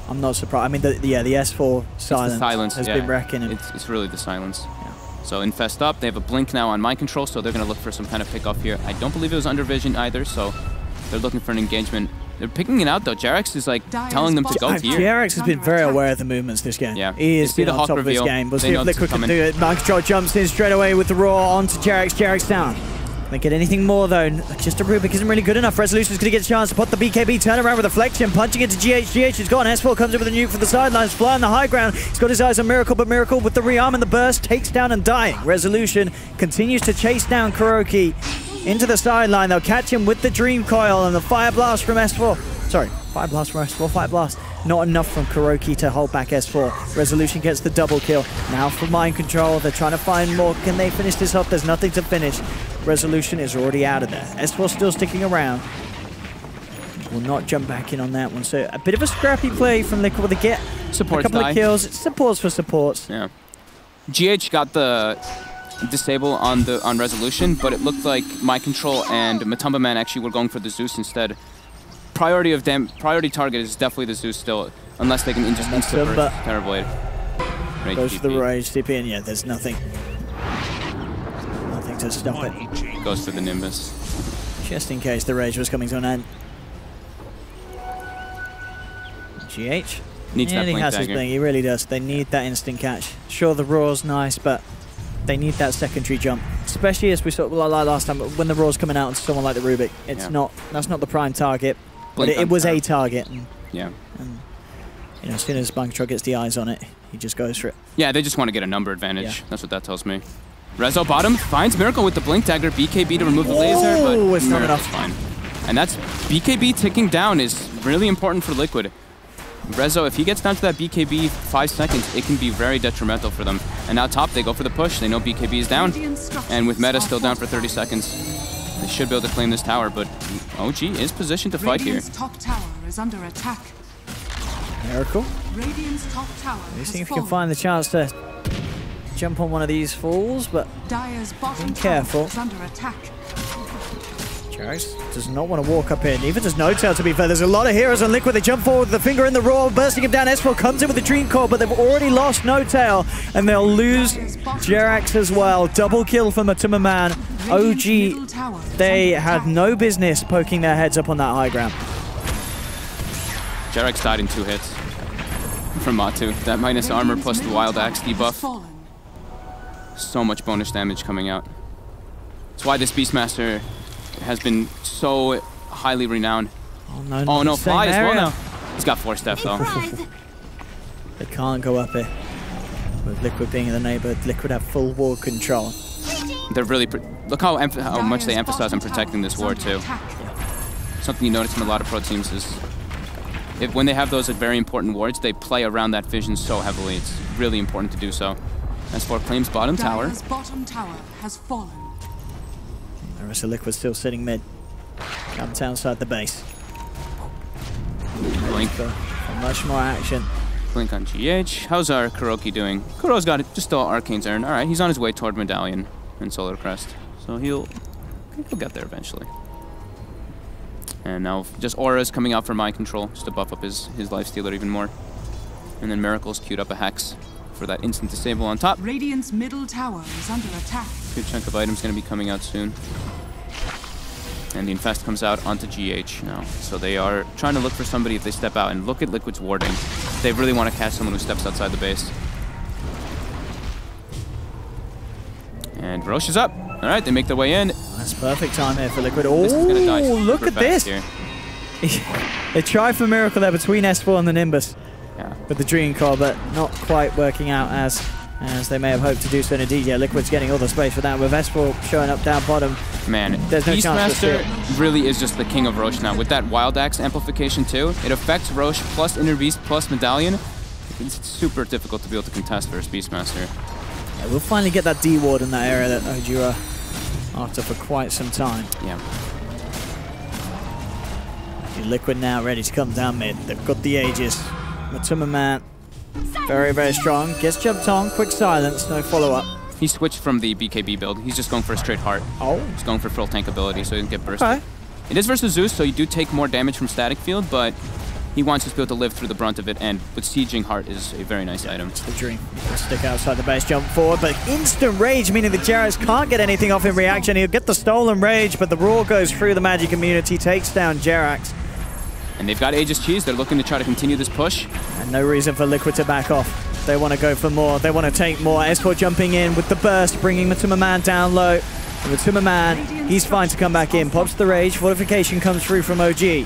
I'm not surprised. I mean, the S4 silence has been wrecking him. It's really the silence. Yeah. So Infest up. They have a Blink now on Mind Control, so they're going to look for some kind of pick off here. I don't believe it was under vision either, so they're looking for an engagement. They're picking it out, though. Jarex is like telling them to go here. Jarex has been very aware of the movements this game. Yeah. He is been on top of his game. We'll see if Liquid can do it. Mind Control jumps in straight away with the roar onto Jarex. Jarex down. Don't get anything more, though. Just a Rubik isn't really good enough. Resolution's going to get a chance to put the BKB turnaround with Reflection, punching into GH. GH is gone. S4 comes in with a nuke for the sidelines, flying the high ground. He's got his eyes on Miracle, but Miracle with the rearm and the burst takes down and dying. Resolution continues to chase down Kuroki into the sideline. They'll catch him with the Dream Coil and the Fire Blast from S4. Sorry, Fire Blast from S4. Fire Blast. Not enough from Kuroki to hold back S4. Resolution gets the double kill. Now for Mind Control. They're trying to find more. Can they finish this off? There's nothing to finish. Resolution is already out of there. S4 still sticking around. Will not jump back in on that one. So a bit of a scrappy play from Liquid. They get a couple of kills. It's supports for supports. Yeah. GH got the disable on Resolution, but it looked like Mind Control and Matumba Man actually were going for the Zeus instead. Priority target is definitely the Zeus still, unless they can just insta-burst Terror Blade. Goes for the Rage TP, and yeah, there's nothing to stop it. Goes for the Nimbus. Just in case the Rage was coming to an end. GH needs that Blink Dagger. Blink. He really does. They need that instant catch. Sure, the roar's nice, but they need that secondary jump, especially as we saw like last time when the roar's coming out on someone like the Rubik. It's not. That's not the prime target. But it was a target. And, yeah. And, you know, as soon as Mind Control gets the eyes on it, he just goes for it. Yeah, they just want to get a number advantage. Yeah. That's what that tells me. Rezo bottom finds Miracle with the Blink Dagger, BKB to remove the laser, but it's not enough. Fine. And that's BKB ticking down is really important for Liquid. Rezo, if he gets down to that BKB 5 seconds, it can be very detrimental for them. And now top, they go for the push. They know BKB is down. And with meta still down for 30 seconds, they should be able to claim this tower, but OG is positioned to fight here. Top tower is under attack. Miracle. Radiant's top tower. See if you can find the chance to jump on one of these falls, but be careful. Is under attack. Jarex does not want to walk up in. Even does No Tail, to be fair. There's a lot of heroes on Liquid. They jump forward with the finger in the roar, bursting him down. S4 comes in with the Dream Core, but they've already lost No Tail, and they'll lose Jarex as well. Double kill for Matumba Man. OG, they had no business poking their heads up on that high ground. Jarek's died in 2 hits from Matu. That minus armor plus the Wild Axe debuff. So much bonus damage coming out. That's why this Beastmaster has been so highly renowned. Oh no, Fly as well now. He's got 4 step though. They can't go up here. With Liquid being in the neighborhood, Liquid have full ward control. They're really... Look how much they emphasize on protecting this ward too. Something you notice in a lot of pro teams is when they have those very important wards, they play around that vision so heavily. It's really important to do so. S4 claims bottom tower. Bottom tower has fallen. The rest of Liquid still sitting mid. Camped outside the base. Blink. For much more action. Blink on GH. How's our Kuroki doing? Kuro's got it. Just still Arcane's Urn. Alright, he's on his way toward Medallion and Solar Crest. So he'll get there eventually. And now just Aura's coming out for Mind Control, just to buff up his lifestealer even more. And then Miracle's queued up a Hex for that instant disable on top. Radiant's middle tower is under attack. Good chunk of items going to be coming out soon. And the Infest comes out onto GH now. So they are trying to look for somebody if they step out. And look at Liquid's warding. They really want to catch someone who steps outside the base. And Roche is up. All right, they make their way in. That's perfect time here for Liquid. Oh, look at this. They try for Miracle there between S4 and the Nimbus. Yeah. With the Dream Core, but not quite working out as they may have hoped to do so. And indeed, yeah, Liquid's getting all the space for that. With S4 showing up down bottom, man, there's no chance to Beastmaster really is just the king of Roche now. With that Wild Axe amplification too, it affects Roche plus Inner Beast plus Medallion. It's super difficult to be able to contest versus Beastmaster. Yeah, we'll finally get that D ward in that area that OG are after for quite some time. Yeah. Liquid now ready to come down mid. They've got the Aegis. Matuma Man, very, very strong. Gets jumped on, quick silence, no follow-up. He switched from the BKB build. He's just going for a straight heart. Oh. He's going for full tank ability so he can get bursted. Okay. It is versus Zeus, so you do take more damage from static field, but he wants to be able to live through the brunt of it, and with Sieging Heart is a very nice item. It's the Dream. Stick outside the base, jump forward, but instant rage, meaning the Jarrets can't get anything off in reaction. He'll get the stolen rage, but the Roar goes through the magic immunity, takes down Jerax. And they've got Aegis Cheese. They're looking to try to continue this push. And no reason for Liquid to back off. They want to go for more. They want to take more. S4 jumping in with the burst, bringing Matuma Man down low. And Matuma Man, he's fine to come back in. Pops the rage. Fortification comes through from OG. And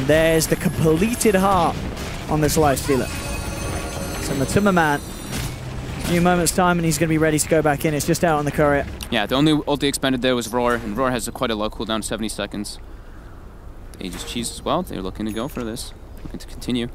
there's the completed heart on this lifestealer. So Matuma Man, a few moments time and he's going to be ready to go back in. It's just out on the courier. Yeah, the only ulti expended there was Roar, and Roar has quite a low cooldown, 70 seconds. Aegis Cheese as well. They're looking to go for this. Looking to continue.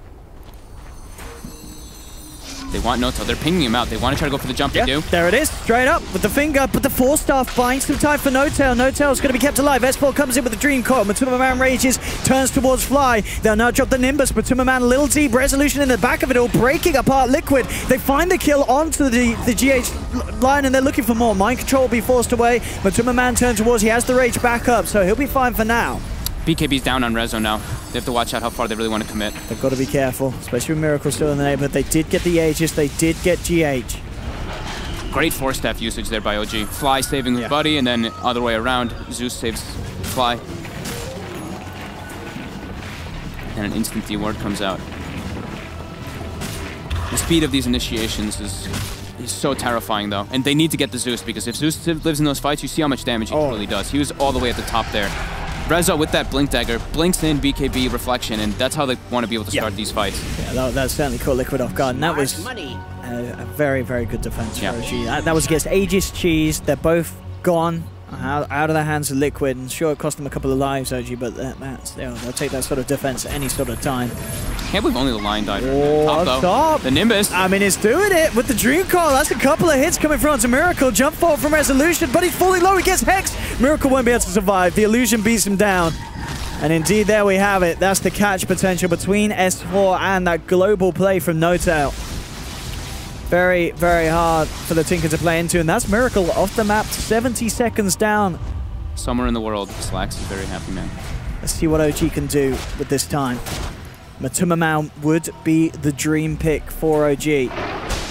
They want Noto. They're pinging him out. They want to try to go for the jump. They do. There it is. Straight up with the finger, but the 4-staff binds some time for No-Tail. No-Tail's going to be kept alive. S4 comes in with the Dream Core. Matuma Man rages, turns towards Fly. They'll now drop the Nimbus. Matuma Man a little deep. Resolution in the back of it all, breaking apart Liquid. They find the kill onto the GH line, and they're looking for more. Mind Control will be forced away. Matuma Man turns towards. He has the rage back up, so he'll be fine for now. BKB's down on Rezo now. They have to watch out how far they really want to commit. They've got to be careful, especially with Miracle still in the neighborhood. They did get the Aegis, they did get GH. Great 4-staff usage there by OG. Fly saving his buddy, and then other way around, Zeus saves Fly. And an instant D-ward comes out. The speed of these initiations is so terrifying though. And they need to get the Zeus, because if Zeus lives in those fights, you see how much damage he really does. He was all the way at the top there. Rezo with that Blink Dagger blinks in BKB Reflection, and that's how they want to be able to start these fights. Yeah, that certainly caught Liquid off guard, and that was a very, very good defense for OG. That was against Aegis Cheese. They're both gone out of the hands of Liquid, and sure, it cost them a couple of lives, OG, but they'll take that sort of defense at any sort of time. Can't believe only the line died. Top. The Nimbus. I mean, it's doing it with the Dream Core. That's a couple of hits coming from onto Miracle. Jump forward from Resolution, but he's falling low. He gets hexed. Miracle won't be able to survive. The Illusion beats him down. And indeed, there we have it. That's the catch potential between S4 and that global play from No-Tail. Very, very hard for the Tinker to play into, and that's Miracle off the map, 70 seconds down. Somewhere in the world, Slacks is very happy, man. Let's see what OG can do with this time. Matuma Man would be the dream pick for OG.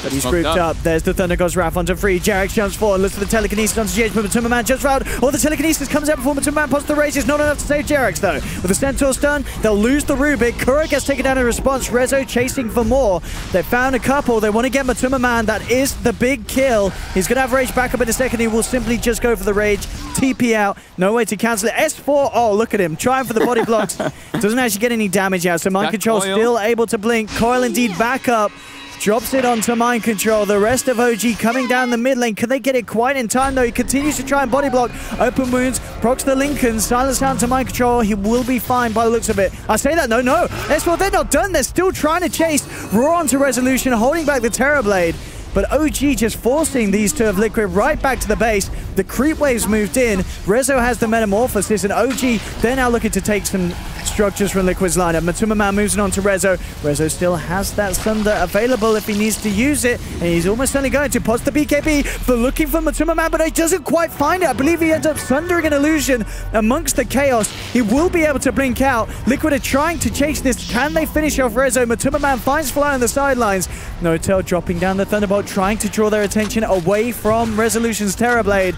But he's grouped up. There's the Thunder God's Wrath onto 3. Jarex jumps forward, looks for the telekinesis onto GH, but Matuma Man jumps out. Or the telekinesis comes out before Matuma Man pops the raise. It's not enough to save Jarex though. With the Centaur stun, they'll lose the Rubik. Kuro gets taken down in response. Rezo chasing for more. They found a couple. They want to get Matuma Man. That is the big kill. He's going to have Rage back up in a second. He will simply just go for the Rage. TP out. No way to cancel it. S4. Oh, look at him. Trying for the body blocks. Doesn't actually get any damage out. So Mind Control still able to blink. Coil indeed back up. Drops it onto Mind Control. The rest of OG coming down the mid lane. Can they get it quite in time, though? He continues to try and body block. Open wounds. Procs the Lincoln. Silence down to Mind Control. He will be fine by the looks of it. I say that. No. S4, they're not done. They're still trying to chase. Raw onto Resolution, holding back the Terrorblade. But OG just forcing these two of Liquid right back to the base. The creep waves moved in. Rezo has the Metamorphosis, and OG, they're now looking to take some structures from Liquid's lineup. Matuma Man moves it on to Rezo. Rezo still has that Thunder available if he needs to use it, and he's almost certainly going to pause the BKB. They're looking for Matuma Man, but he doesn't quite find it. I believe he ends up sundering an illusion amongst the chaos. He will be able to blink out. Liquid are trying to chase this. Can they finish off Rezo? Matuma Man finds Fly on the sidelines. Notel dropping down the Thunderbolt, trying to draw their attention away from Resolution's Terrorblade.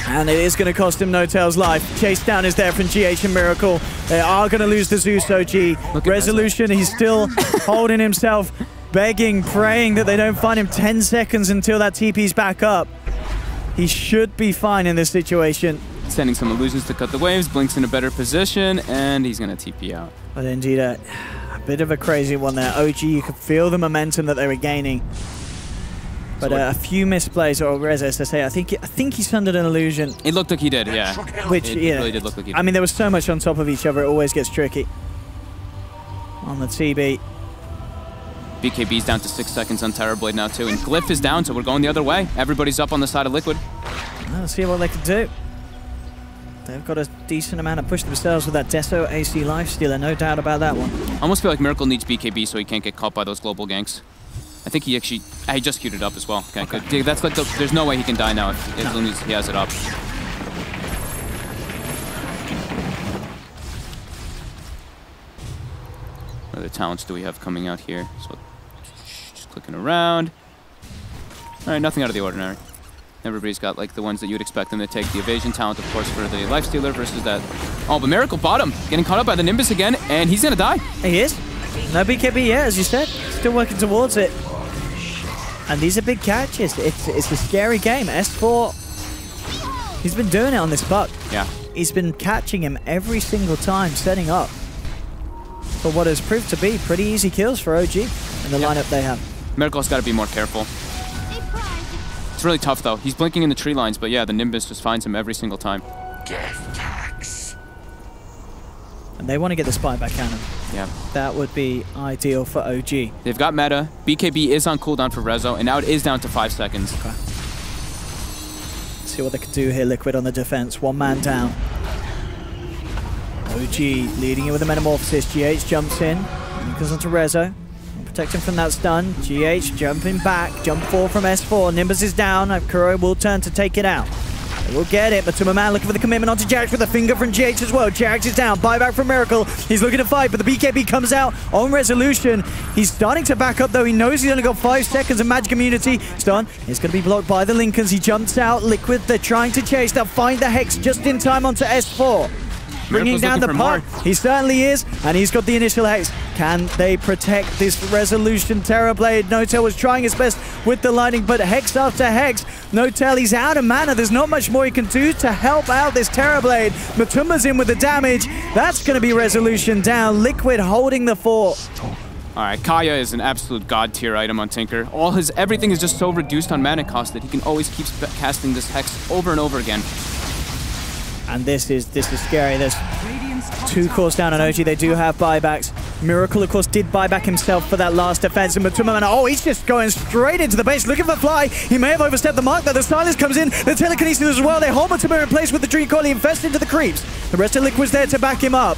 And it is going to cost him Notel's life. Chase down is there from GH and Miracle. They are going to lose the Zeus OG. Resolution, he's still holding himself, begging, praying that they don't find him 10 seconds until that TP's back up. He should be fine in this situation. Sending some illusions to cut the waves, Blink's in a better position, and he's going to TP out. But indeed, a bit of a crazy one there. OG, you could feel the momentum that they were gaining. But a few misplays, or Rezes to say, I think he sundered an illusion. It looked like he did, yeah. Which, it really did look like he did. I mean, there was so much on top of each other, it always gets tricky. On the TB. BKB's down to 6 seconds on Terrorblade now too, and Glyph is down, so we're going the other way. Everybody's up on the side of Liquid. Let's see what they can do. They've got a decent amount of push themselves with that Deso AC Lifestealer, no doubt about that one. I almost feel like Miracle needs BKB so he can't get caught by those global ganks. I think he actually, he just queued it up as well. Okay. That's like there's no way he can die now as long as he has it up. What other talents do we have coming out here? So just clicking around. All right, nothing out of the ordinary. Everybody's got like the ones that you'd expect them to take. The evasion talent, of course, for the Lifestealer versus that. Oh, but Miracle bottom, getting caught up by the Nimbus again, and he's gonna die. He is. No BKB yet, as you said. Still working towards it. And these are big catches. It's a scary game. S4, he's been doing it on this buck. Yeah. He's been catching him every single time, setting up for what has proved to be pretty easy kills for OG in the lineup they have. Miracle's got to be more careful. It's really tough, though. He's blinking in the tree lines, but yeah, the Nimbus just finds him every single time. Death tax. And they want to get the Spy back cannon. Yeah. That would be ideal for OG. They've got meta. BKB is on cooldown for Rezo, and now it is down to 5 seconds. Okay. Let's see what they can do here. Liquid on the defense. One man down. OG leading it with a Metamorphosis. GH jumps in. Goes onto Rezo. Protect him from that stun. GH jumping back. Jump 4 from S4. Nimbus is down. Kuro will turn to take it out. They will get it. Matuma Man looking for the commitment onto Jarex with a finger from GH as well. Jarex is down. Buyback from Miracle. He's looking to fight, but the BKB comes out on Resolution. He's starting to back up, though. He knows he's only got 5 seconds of Magic Immunity. Stun is going to be blocked by the Lincolns. He jumps out. Liquid, they're trying to chase. They'll find the Hex just in time onto S4. Bringing down the puck. He certainly is, and he's got the initial Hex. Can they protect this Resolution Terrorblade? Notel was trying his best with the lightning, but Hex after Hex. Notel, he's out of mana. There's not much more he can do to help out this Terrorblade. Matuma's in with the damage. That's going to be Resolution down. Liquid holding the fort. All right, Kaya is an absolute god tier item on Tinker. Everything is just so reduced on mana cost that he can always keep casting this Hex over and over again. And this is scary. There's 2 cores down on OG. They do have buybacks. Miracle, of course, did buy back himself for that last defense. And Matuma, oh, he's just going straight into the base, looking for Fly. He may have overstepped the mark, though. The silence comes in. The telekinesis as well. They hold Matuma in place with the Dream Coil. He invests into the creeps. The rest of Liquid's there to back him up.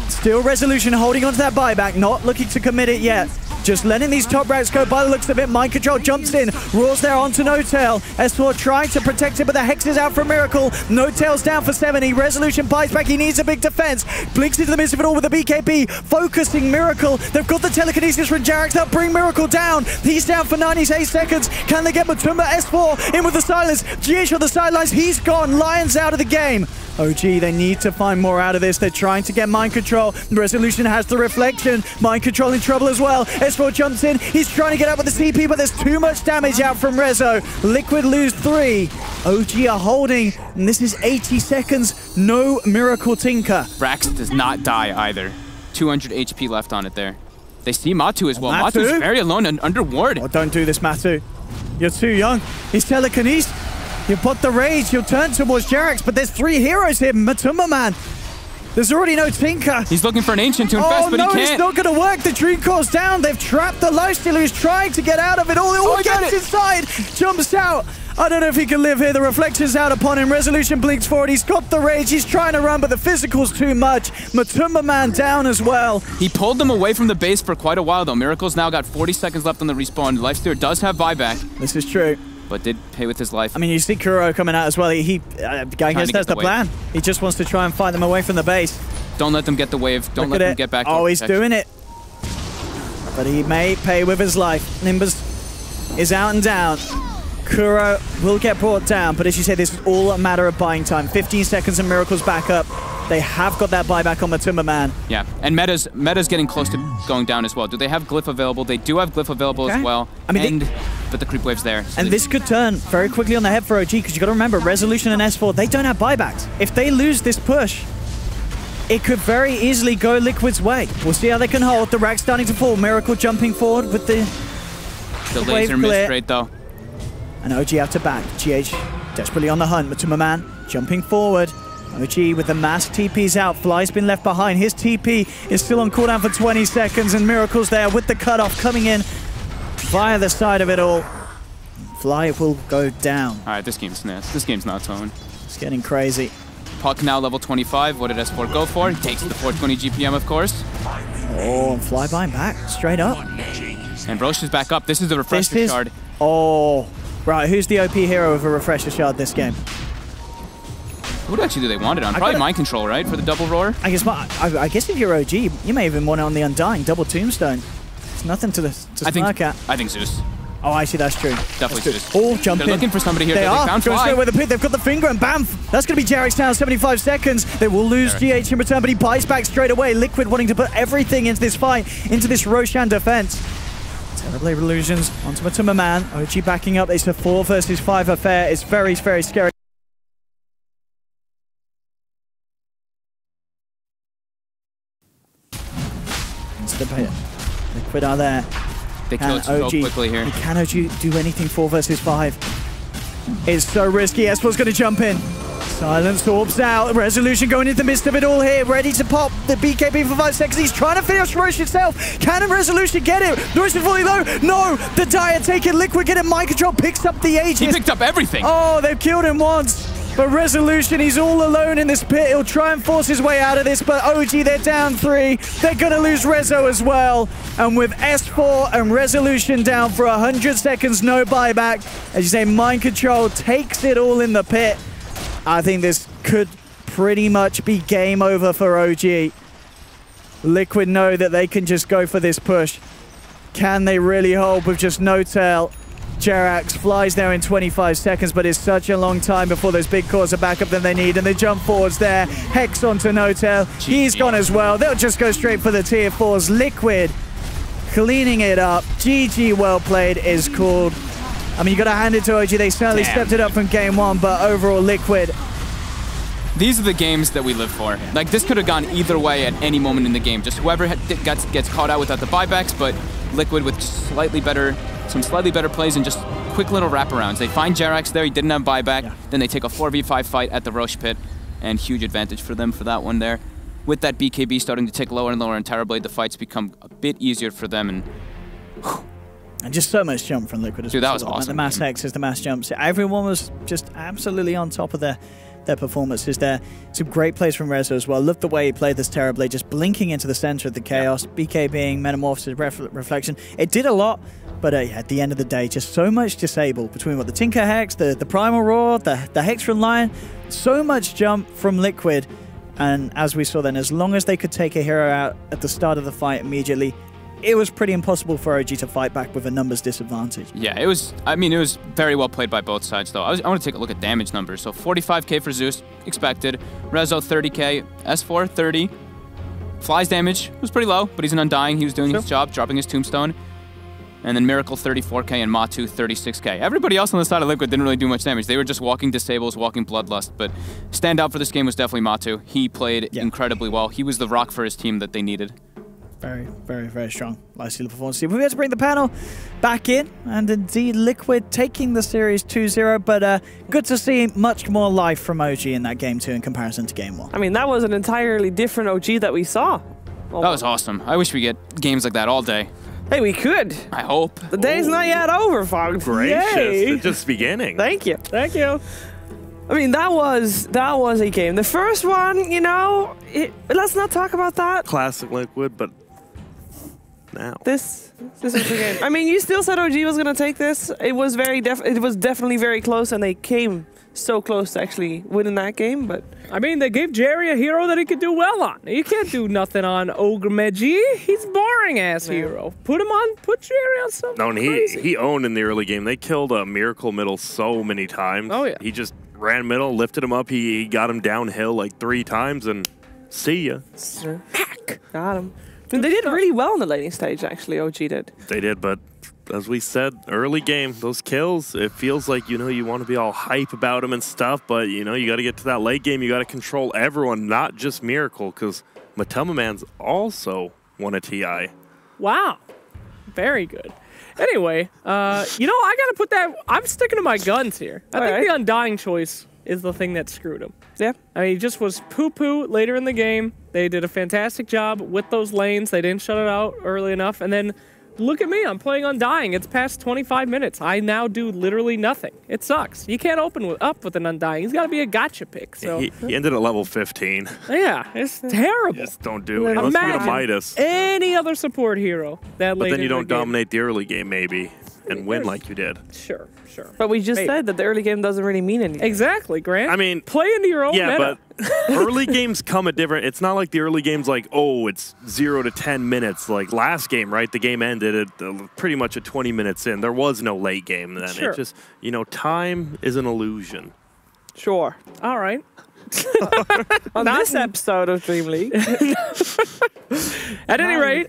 Still Resolution holding onto that buyback, not looking to commit it yet. Just letting these top racks go by the looks of it. Mind Control jumps in. Roars there onto No-Tail. S4 trying to protect it, but the Hex is out for Miracle. No-Tail's down for 70. Resolution buys back. He needs a big defense. Blinks into the midst of it all with the BKB. Focusing Miracle. They've got the telekinesis from Jarex. They'll bring Miracle down. He's down for 98 seconds. Can they get Matumba? S4 in with the silence. GH on the sidelines. He's gone. Lions out of the game. OG, they need to find more out of this. They're trying to get Mind Control. Resolution has the reflection. Mind Control in trouble as well. S4 jumps in. He's trying to get out with the CP, but there's too much damage out from Rezo. Liquid lose 3. OG are holding, and this is 80 seconds. No Miracle Tinker. Brax does not die either. 200 HP left on it there. They see Matu as well. Matu? Matu's very alone and under ward. Oh, don't do this, Matu. You're too young. He's telekinesis. You put the rage, you'll turn towards Jarex, but there's 3 heroes here. Matumba Man. There's already no Tinker. He's looking for an Ancient to infest, but no, he can't. It's not going to work. The Dream Core's down. They've trapped the Lifestealer who's trying to get out of it all. He gets inside, jumps out. I don't know if he can live here. The reflection's out upon him. Resolution blinks forward. He's got the rage. He's trying to run, but the physical's too much. Matumba Man down as well. He pulled them away from the base for quite a while, though. Miracle's now got 40 seconds left on the respawn. Lifestealer does have buyback. This is true. But did pay with his life. I mean, you see Kuro coming out as well. I guess that's the plan. He just wants to try and fight them away from the base. Don't let them get the wave. Don't let them get back. Oh, he's doing it. But he may pay with his life. Nimbus is out and down. Kuro will get brought down, but as you say, this is all a matter of buying time. 15 seconds and Miracle's back up. They have got that buyback on Matumba Man. Yeah, and Meta's getting close to going down as well. Do they have Glyph available? They do have Glyph available as well. I mean, but the creep wave's there. So and this could turn very quickly on the head for OG, because you got to remember, Resolution and S4, they don't have buybacks. If they lose this push, it could very easily go Liquid's way. We'll see how they can hold. The rack's starting to fall. Miracle jumping forward with the laser missed straight though. And OG out to back. GH desperately on the hunt. Matumba Man jumping forward. OG with the mask TP's out. Fly's been left behind. His TP is still on cooldown for 20 seconds, and Miracle's there with the cutoff coming in via the side of it all. Fly will go down. All right, this game's nuts. This game's not tone. It's getting crazy. Puck now level 25. What did S4 go for? He takes the 420 GPM, of course. Oh, and Fly buying back straight up. And Roche is back up. This is the refresher shard. Oh, right. Who's the OP hero of a refresher shard this game? What actually do they want it on? Probably Mind Control, right? For the double roar? I guess if you're OG, you may even want it on the Undying, double tombstone. It's nothing to smirk at. I think Zeus. Oh, actually, that's true. Definitely Zeus. Oh, jump in. They're looking for somebody here. They are. Found Go Fly. straight with the pit. They've got the finger, and bam! That's going to be Jarex down, 75 seconds. They will lose GH in return, but he buys back straight away. Liquid wanting to put everything into this fight, into this Roshan defense. Terrible illusions onto Matumba Man. OG backing up. It's a 4 versus 5 affair. It's very, very scary. Liquid are there. They kill it so quickly here. Can OG do anything 4 versus 5? It's so risky. S4's going to jump in. Silence orbs out. Resolution going into the midst of it all here. Ready to pop the BKB for 5 seconds. He's trying to finish Roche himself. Can Resolution get it? Roche is fully low. No! The Dire taking Liquid. Get it. Mind Control picks up the Aegis. He picked up everything. Oh, they've killed him once. But Resolution, he's all alone in this pit. He'll try and force his way out of this, but OG, they're down 3. They're going to lose Rezo as well. And with S4 and Resolution down for 100 seconds, no buyback. As you say, Mind Control takes it all in the pit. I think this could pretty much be game over for OG. Liquid know that they can just go for this push. Can they really hold with just No-Tail? Jerax flies there in 25 seconds, but it's such a long time before those big cores are back up than they need, and they jump forwards there. Hex onto No-Tail. He's gone as well. They'll just go straight for the tier 4s. Liquid cleaning it up. GG, well played is called. I mean, you got to hand it to OG. They certainly stepped it up from game 1, but overall, Liquid. These are the games that we live for. Like, this could have gone either way at any moment in the game. Just whoever gets caught out without the buybacks, but Liquid with some slightly better plays and just quick little wraparounds. They find Jerax there, he didn't have buyback, then they take a 4v5 fight at the Roche pit, and huge advantage for them for that one there. With that BKB starting to tick lower and lower in Terrorblade, the fights become a bit easier for them, and just so much jump from Liquid as well. Dude, that was awesome. The mass hexes, the mass jumps. Everyone was just absolutely on top of their performances there. Some great plays from Rezo as well. Love the way he played this Terrorblade, just blinking into the center of the chaos. BK being Metamorphosis Reflection. It did a lot, but yeah, at the end of the day, just so much disable between what the Tinker Hex, the Primal Roar, the Hextron Lion. So much jump from Liquid. And as we saw then, as long as they could take a hero out at the start of the fight immediately, it was pretty impossible for ROG to fight back with a numbers disadvantage. Yeah, it was, I mean, it was very well played by both sides, though. I want to take a look at damage numbers. So 45k for Zeus, expected. Rezo, 30k. S4, 30. Fly's damage was pretty low, but he's an Undying. He was doing his job, dropping his Tombstone. And then Miracle, 34k, and Matu, 36k. Everybody else on the side of Liquid didn't really do much damage. They were just walking Disables, walking Bloodlust. But standout for this game was definitely Matu. He played incredibly well. He was the rock for his team that they needed. Very, very, very strong Lifestealer performance. We're here to bring the panel back in, and indeed Liquid taking the series 2-0, but good to see much more life from OG in that game 2 in comparison to game 1. I mean, that was an entirely different OG that we saw. That was awesome. I wish we get games like that all day. Hey, we could. I hope. The day's not yet over, Fog. Gracious, Yay. it's just beginning. Thank you. Thank you. I mean, that was a game. The first one, you know, let's not talk about that. Classic Liquid, but now This is the game. I mean, you still said OG was gonna take this. It was definitely very close, and they came so close to actually winning that game. But I mean, they gave Jerry a hero that he could do well on. You can't do nothing on Ogre Meji. He's boring ass hero. Put Jerry on something. no, and he owned in the early game. They killed a Miracle middle so many times. Oh yeah. He just ran middle, lifted him up. He got him downhill like 3 times, and see ya. Got him. I mean, they did really well on the laning stage, actually. OG did. They did, but as we said, early game, those kills, it feels like, you know, you want to be all hype about them and stuff, but, you know, you got to get to that late game. You got to control everyone, not just Miracle, because Matoma Man's also won a TI. Wow. Very good. Anyway, you know, I got to put that... I'm sticking to my guns here. I think the Undying choice is the thing that screwed him. Yeah. I mean, he just was poo-poo later in the game. They did a fantastic job with those lanes. They didn't shut it out early enough. And then, look at me. I'm playing Undying. It's past 25 minutes. I now do literally nothing. It sucks. You can't open up with an Undying. He's got to be a gotcha pick. So He ended at level 15. yeah, it's terrible. Just don't do it. Unless you're a Midas. Any other support hero that But late then you in the don't game. dominate the early game, maybe, and win like you did. Sure. But we just Hey. said that the early game doesn't really mean anything. Exactly, Grant. I mean, play into your own yeah, meta. but early games come at different. It's not like the early games like, oh, it's 0 to 10 minutes. Like last game, right? The game ended at pretty much at 20 minutes in. There was no late game then. Sure. It just, you know, time is an illusion. Sure. All right. On this episode of DreamLeague. At any rate,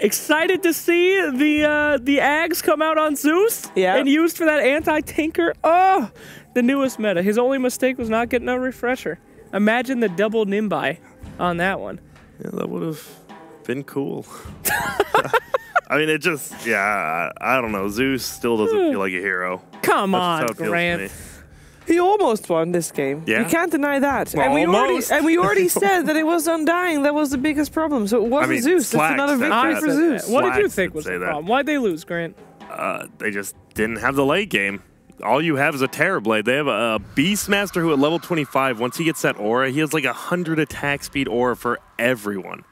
excited to see the Ags come out on Zeus and used for that anti-tinker. Oh, the newest meta. His only mistake was not getting a refresher. Imagine the double Nimbai on that one. Yeah, that would have been cool. I mean, it just, yeah, I don't know. Zeus still doesn't feel like a hero. Come That's on, how it feels to Grant. me. He almost won this game. Yeah. You can't deny that. Well, and we already said that it was Undying that was the biggest problem. So it wasn't Zeus. It's Slack not a said victory that. for Zeus. What did you Slacks think would was say the that. problem? Why'd they lose, Grant? They just didn't have the late game. All you have is a Terrorblade. They have a Beastmaster who at level 25, once he gets that aura, he has like 100 attack speed aura for everyone.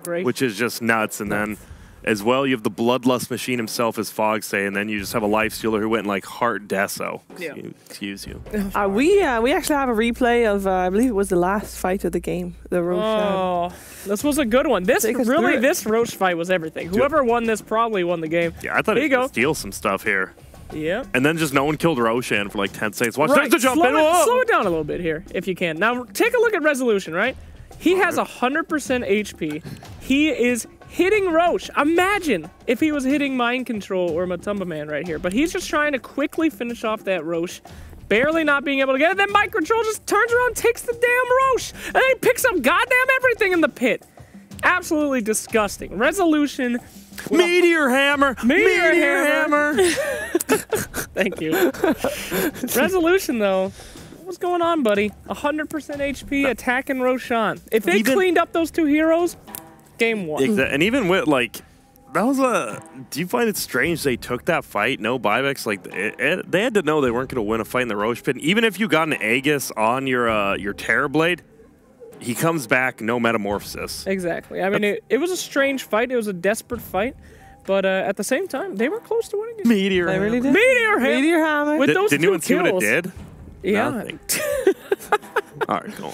Great. Which is just nuts. And then as well, you have the Bloodlust Machine himself, as Fog say, and then you just have a Lifestealer who went in like Heart Deso. Yeah. Excuse you. We actually have a replay of, I believe it was the last fight of the game. The Roche. Oh, this was a good one. This Take us through it. this Roche fight was everything. Whoever won this probably won the game. Yeah, I thought Here he you could go. steal some stuff here. Yeah. And then just no one killed Roshan for like 10 seconds. Watch, Right. there's the jump slow in. it, Whoa! slow it down a little bit here, if you can. Now, take a look at Resolution, right? He has 100% HP. He is hitting Roche. Imagine if he was hitting Mind Control or Matumba Man right here. But he's just trying to quickly finish off that Roche, barely not being able to get it. Then Mind Control just turns around, takes the damn Roche, and then he picks up goddamn everything in the pit. Absolutely disgusting. Resolution. Meteor Hammer! Meteor Hammer! Thank you. Resolution, though. What's going on, buddy? 100% HP, attacking Roshan. If they cleaned up those two heroes, game won. And even with, like, That was a. Do you find it strange they took that fight? No buybacks. Like they had to know they weren't going to win a fight in the Roche pit. Even if you got an Aegis on your Terrorblade, he comes back no metamorphosis. Exactly. I mean, it was a strange fight. It was a desperate fight. But at the same time, they were close to winning it. Meteor. They really did. Meteor Hammer. Meteor Hammer. With those Did two anyone see what it kills. did? Yeah. Nothing. All right, go on.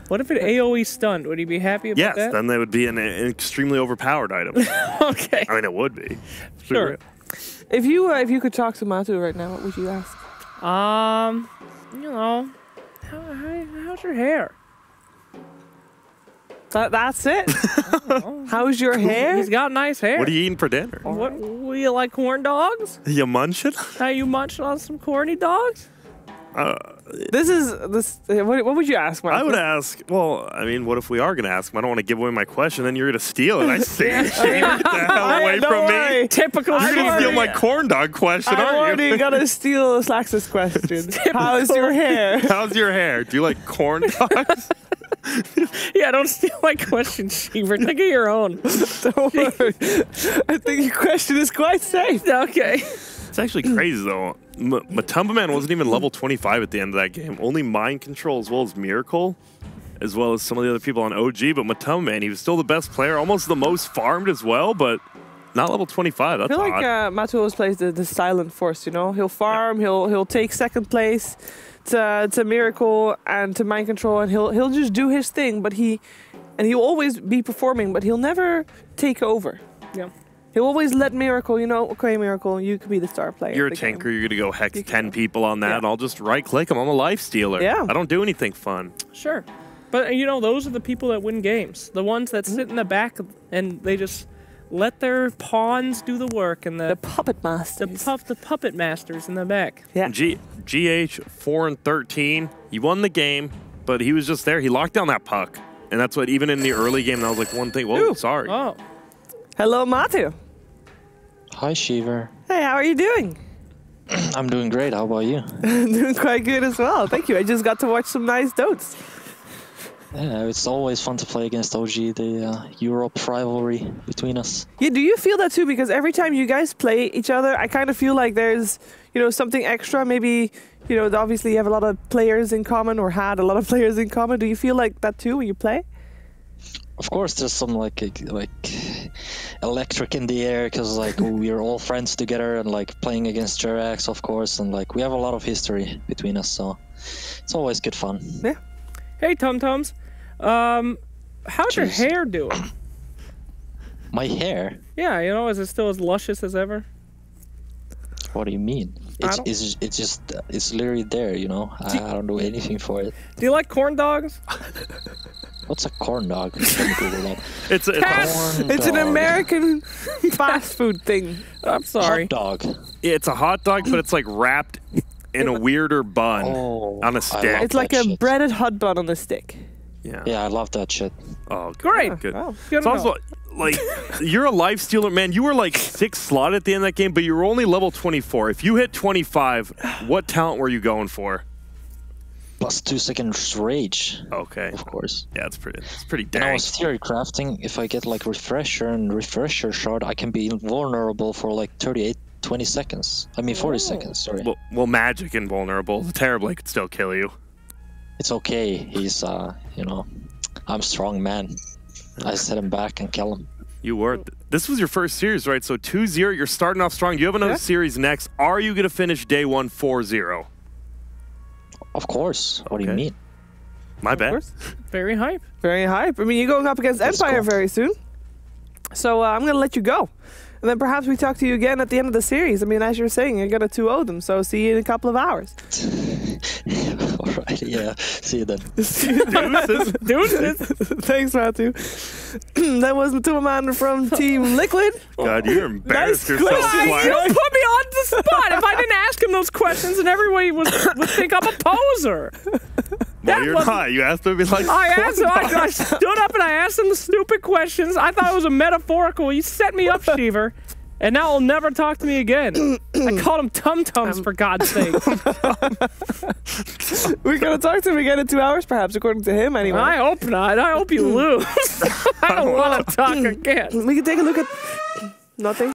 What if it AoE stunned? Would he be happy about Yes, that? then they would be an extremely overpowered item. Okay. I mean, it would be. Sure. If you could talk to Matu right now, what would you ask? You know, how's your hair? That's it. How's your hair? He's got nice hair. What are you eating for dinner? What, will you like corn dogs? You munching? How you munching on some corny dogs? This. What would you ask, Matu? I would ask, well, I mean, what if we are going to ask him? I don't want to give away my question, then you're going to steal it. I see. Get the hell away from me. Typical. You're going to steal my corn dog question, I'm aren't already you? gonna steal Slax's question. How's your hair? How's your hair? Do you like corn dogs? Yeah, don't steal my question, Sheever. Think of your own. Don't worry. I think your question is quite safe. Okay. It's actually crazy, though. Matumba Man wasn't even level 25 at the end of that game. Only Mind Control as well as Miracle, as well as some of the other people on OG. But Matumba Man, he was still the best player, almost the most farmed as well, but not level 25. That's I feel like odd. Matu always plays the silent force, you know? He'll farm, he'll take second place to Miracle and to Mind Control, and he'll just do his thing, but he'll always be performing, but he'll never take over. Yeah. He'll always let Miracle, you know, okay, Miracle, you could be the star player. You're a of the game. tanker, you're going to go hex You 10 can. people on that, Yeah. and I'll just right-click him. I'm a life stealer. Yeah. I don't do anything fun. Sure. But, you know, those are the people that win games. The ones that sit in the back and they just let their pawns do the work. And The puppet master. the puppet masters in the back. Yeah. GH 4-13. He won the game, but he was just there. He locked down that puck. And that's what, even in the early game, that was like one thing. Whoa, sorry. Oh. Hello, Matu. Hi, Shiver. Hey, how are you doing? I'm doing great. How about you? Doing quite good as well. Thank you. I just got to watch some nice Dotes. Yeah, it's always fun to play against OG, the Europe rivalry between us. Yeah, do you feel that too? Because every time you guys play each other, I kind of feel like there's, you know, something extra. Maybe, you know, obviously you have a lot of players in common or had a lot of players in common. Do you feel like that too when you play? Of course, there's some like electric in the air because like we're all friends together and like playing against Jerax, of course, and like we have a lot of history between us, so it's always good fun. Yeah. Hey, Tum Tums. How's your Jeez. hair doing? My hair? Yeah, you know, is it still as luscious as ever? What do you mean? It's literally there, you know. I don't do anything for it. Do you like corn dogs? What's a corn dog? Let me Google that. It's a Corn It's an dog. American fast food thing. I'm sorry. Hot dog. it's a hot dog, but it's like wrapped in a weirder bun Oh, on a I stick. love It's like that a shit. breaded hot bun on a stick. Yeah. Yeah, I love that shit. Oh, Great. Good. Wow. Good It's to also know. like you're a life stealer, man. You were like 6 slot at the end of that game, but you were only level 24. If you hit 25, what talent were you going for? Plus 2 seconds rage, Okay. of course. Yeah, it's pretty And I dang. was theory crafting, if I get like refresher and refresher shard, I can be invulnerable for like 20 seconds. I mean 40 seconds, sorry. Well, magic invulnerable. The Terrorblade could still kill you. It's okay, he's, you know, I'm strong man. I set him back and kill him. You were. This was your first series, right? So 2-0, you're starting off strong. You have another Yeah. series next. Are you going to finish day 1 4-0? Of course, what do you Okay. mean? My Of bad. course. Very hype. Very hype. I mean, you're going up against Let's Empire go. very soon. So I'm going to let you go. And then perhaps we talk to you again at the end of the series. I mean, as you're saying, you're going to 2-0 them. So see you in a couple of hours. Alright, yeah, see you then. Dude, Thanks, Matthew. That was Matumba from Team Liquid. God, you embarrassed Nice yourself. question. you Flash. put me on the spot. If I didn't ask him those questions, and everybody would think I'm a poser. Well, That you're wasn't- not. You asked him to be like, I asked him. I stood up and I asked him the stupid questions. I thought it was a metaphorical. He set me up, Sheever. And now he'll never talk to me again. I called him Tum Tums, for God's sake. We're going to talk to him again in 2 hours, perhaps, according to him, anyway. I hope not. I hope you lose. I don't want to talk again. We can take a look at Nothing.